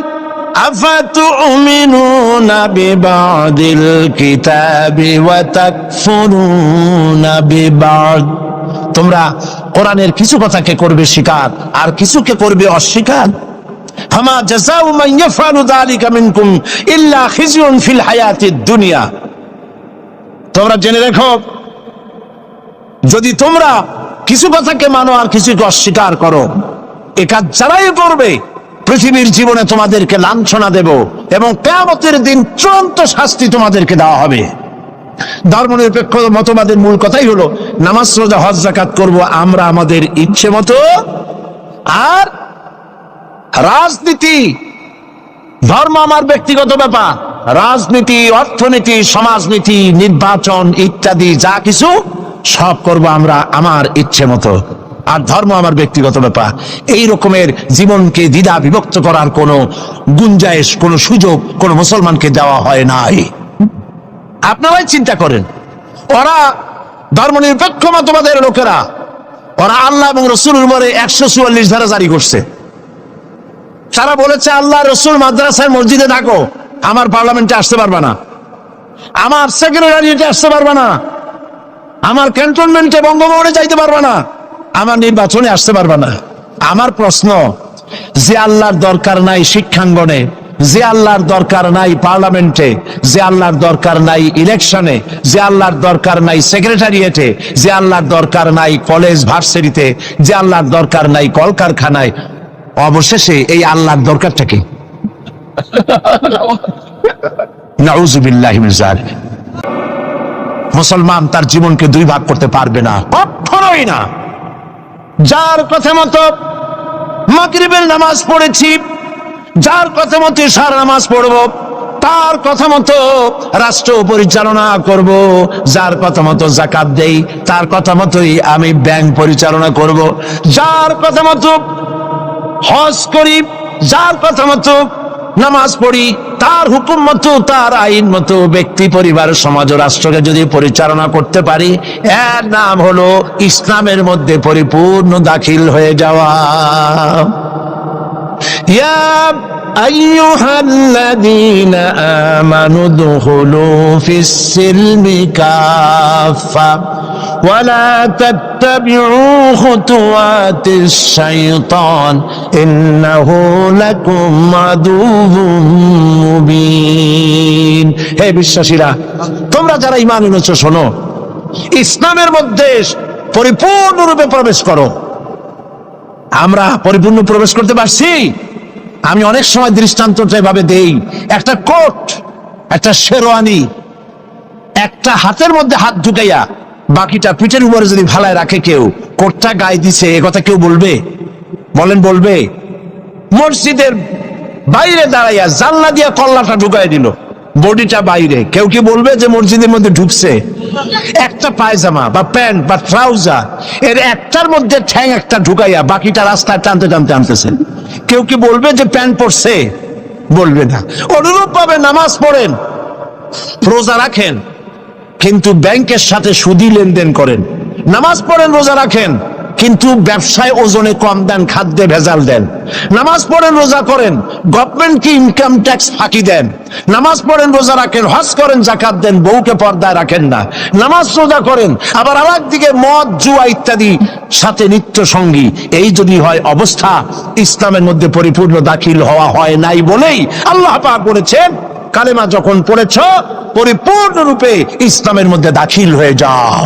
আফাতুমিনুনা বিবাদিল কিতাবি ওয়া তাকফুরুনা বিবাদ। তোমরা কোরআনের কিছু কথাকে করবে স্বীকার আর কিছুকে করবে অস্বীকার। ফামা জাযাউ মান ইয়াফআলু যালিকা মিনকুম ইল্লা খিজয়ুন ফিল হায়াতিদ দুনিয়া। তোমরা জেনে রেখো, যদি তোমরা কিছু কথাকে মানো আর কিছুকে অস্বীকার করো, এ কাজ যারাই করবে পৃথিবীর জীবনে তোমাদেরকে লাঞ্ছনা দেব এবং কিয়ামতের দিন চূড়ান্ত শাস্তি তোমাদেরকে দেওয়া হবে। ধর্মনিরপেক্ষ মতবাদের মূল কথাই হলো নামাজ, রোজা, হজ, যাকাত করব আমরা আমাদের ইচ্ছে মতো, আর রাজনীতি, ধর্ম আমার ব্যক্তিগত ব্যাপার, রাজনীতি, অর্থনীতি, সমাজনীতি, নির্বাচন ইত্যাদি যা কিছু সব করব আমরা আমার ইচ্ছে মতো, আর ধর্ম আমার ব্যক্তিগত ব্যাপার। এই রকমের জীবনকে দ্বিধা বিভক্ত করার কোনো গুঞ্জাইশ, কোনো সুযোগ কোনো মুসলমানকে দেওয়া হয় নাই। আপনারাই চিন্তা করেন, ওরা ধর্মনিরপেক্ষ মতবাদের লোকেরা, ওরা আল্লাহ এবং রসুলের উপরে 144 ধারা জারি করছে। তারা বলেছে আল্লাহ রসুল মাদ্রাসায় মসজিদে থাকো, আমার পার্লামেন্টে আসতে পারবে না, আমার সেক্রেটারিয়েটে আসতে পারবে না, আমার ক্যান্টনমেন্টে বঙ্গভবনে যাইতে পারবে না, আমার নির্বাচনে আসতে পারবে না। আমার প্রশ্ন, যে আল্লাহর দরকার নাই শিক্ষাঙ্গনে, যে আল্লাহর দরকার নাই পার্লামেন্টে, যে আল্লাহর দরকার নাই ইলেকশনে, যে আল্লাহর দরকার নাই সেক্রেটারিয়েটে, যে আল্লাহর দরকার নাই কলেজ ভার্সিটিতে, যে আল্লাহর দরকার নাই কলকারখানায়, অবশেষে এই আল্লাহর দরকারটা কি? নাউযুবিল্লাহি মিন যালিক। মুসলমান তার জীবনকে দুই ভাগ করতে পারবে না, কখনোই না। যার কথা মতো মাগরিবের নামাজ পড়েছি, যার কথা মতো ইশার নামাজ পড়ব, তার কথা মতো রাষ্ট্র পরিচালনা করব, যার কথা মতো যাকাত দেই, তার কথা মতোই আমি ব্যাংক পরিচালনা করব, যার কথা মতো হজ করি, যার কথা মতো নামাজ পড়ি, তার হুকুম মতো, তার আইন মতো ব্যক্তি, পরিবার, সমাজ ও রাষ্ট্রকে যদি পরিচালনা করতে পারি, এর নাম হলো ইসলামের মধ্যে পরিপূর্ণ দাখিল হয়ে যাওয়া। ইয়া আইয়ুহাল্লাযীনা আমানু দুখুলু ফিস-সিলমি কাফা ওয়া লা তাত্তাবিউ খুতুওয়াতিশ শাইতান ইন্নাহু লাকুম আদুউম মুবিন। হে বিশ্বাসীরা, তোমরা যারা ঈমান এনেছো শোনো, ইসলামের মধ্যে পরিপূর্ণরূপে প্রবেশ করো। আমরা পরিপূর্ণ প্রবেশ করতে পারছি? আমি অনেক সময় দৃষ্টান্তটা এভাবে দেই, একটা কোট, একটা শেরওয়ানি, একটা হাতের মধ্যে হাত ঢুকাইয়া বাকিটা পিঠের উপরে যদি ভালায় রাখে কেউ, কোটটা গায়ে দিছে, এ কথা কেউ বলবে? বলেন বলবে? মসজিদের বাইরে দাঁড়াইয়া জানলা দিয়া কল্লাটা ঢুকাই দিল, বডিটা বাইরে, কেউ কি বলবে যে মসজিদের মধ্যে ঢুকছে? একটা পায়জামা বা প্যান্ট বা ট্রাউজার, এর একটার মধ্যে ঠ্যাং একটা ঢুকাইয়া বাকিটা রাস্তায় টানতে টানতে আনতেছে, কেউ কি বলবে যে প্যান্ট পরছে? বলবে না। অনুরূপ ভাবে নামাজ পড়েন, রোজা রাখেন, কিন্তু ব্যাংকের সাথে সুদি লেনদেন করেন। নামাজ পড়েন, রোজা রাখেন, কিন্তু ব্যবসায় ওজনে কম দেন, খাদ্যে ভেজাল দেন। নামাজ পড়েন, রোজা করেন, গভর্নমেন্টকে ইনকাম ট্যাক্স ফাঁকি দেন। নামাজ পড়েন, রোজা রাখেন, হজ করেন, যাকাত দেন, বউকে পর্দায় রাখেন না। নামাজ রোজা করেন, আবার আর একদিকে মদ, জুয়া ইত্যাদি সাথে নিত্য সঙ্গী। এই যদি হয় অবস্থা, ইসলামের মধ্যে পরিপূর্ণ দাখিল হওয়া হয় নাই বলেই আল্লাহ পাক বলেছেন, কালেমা যখন পড়েছ পরিপূর্ণরূপে ইসলামের মধ্যে দাখিল হয়ে যাও।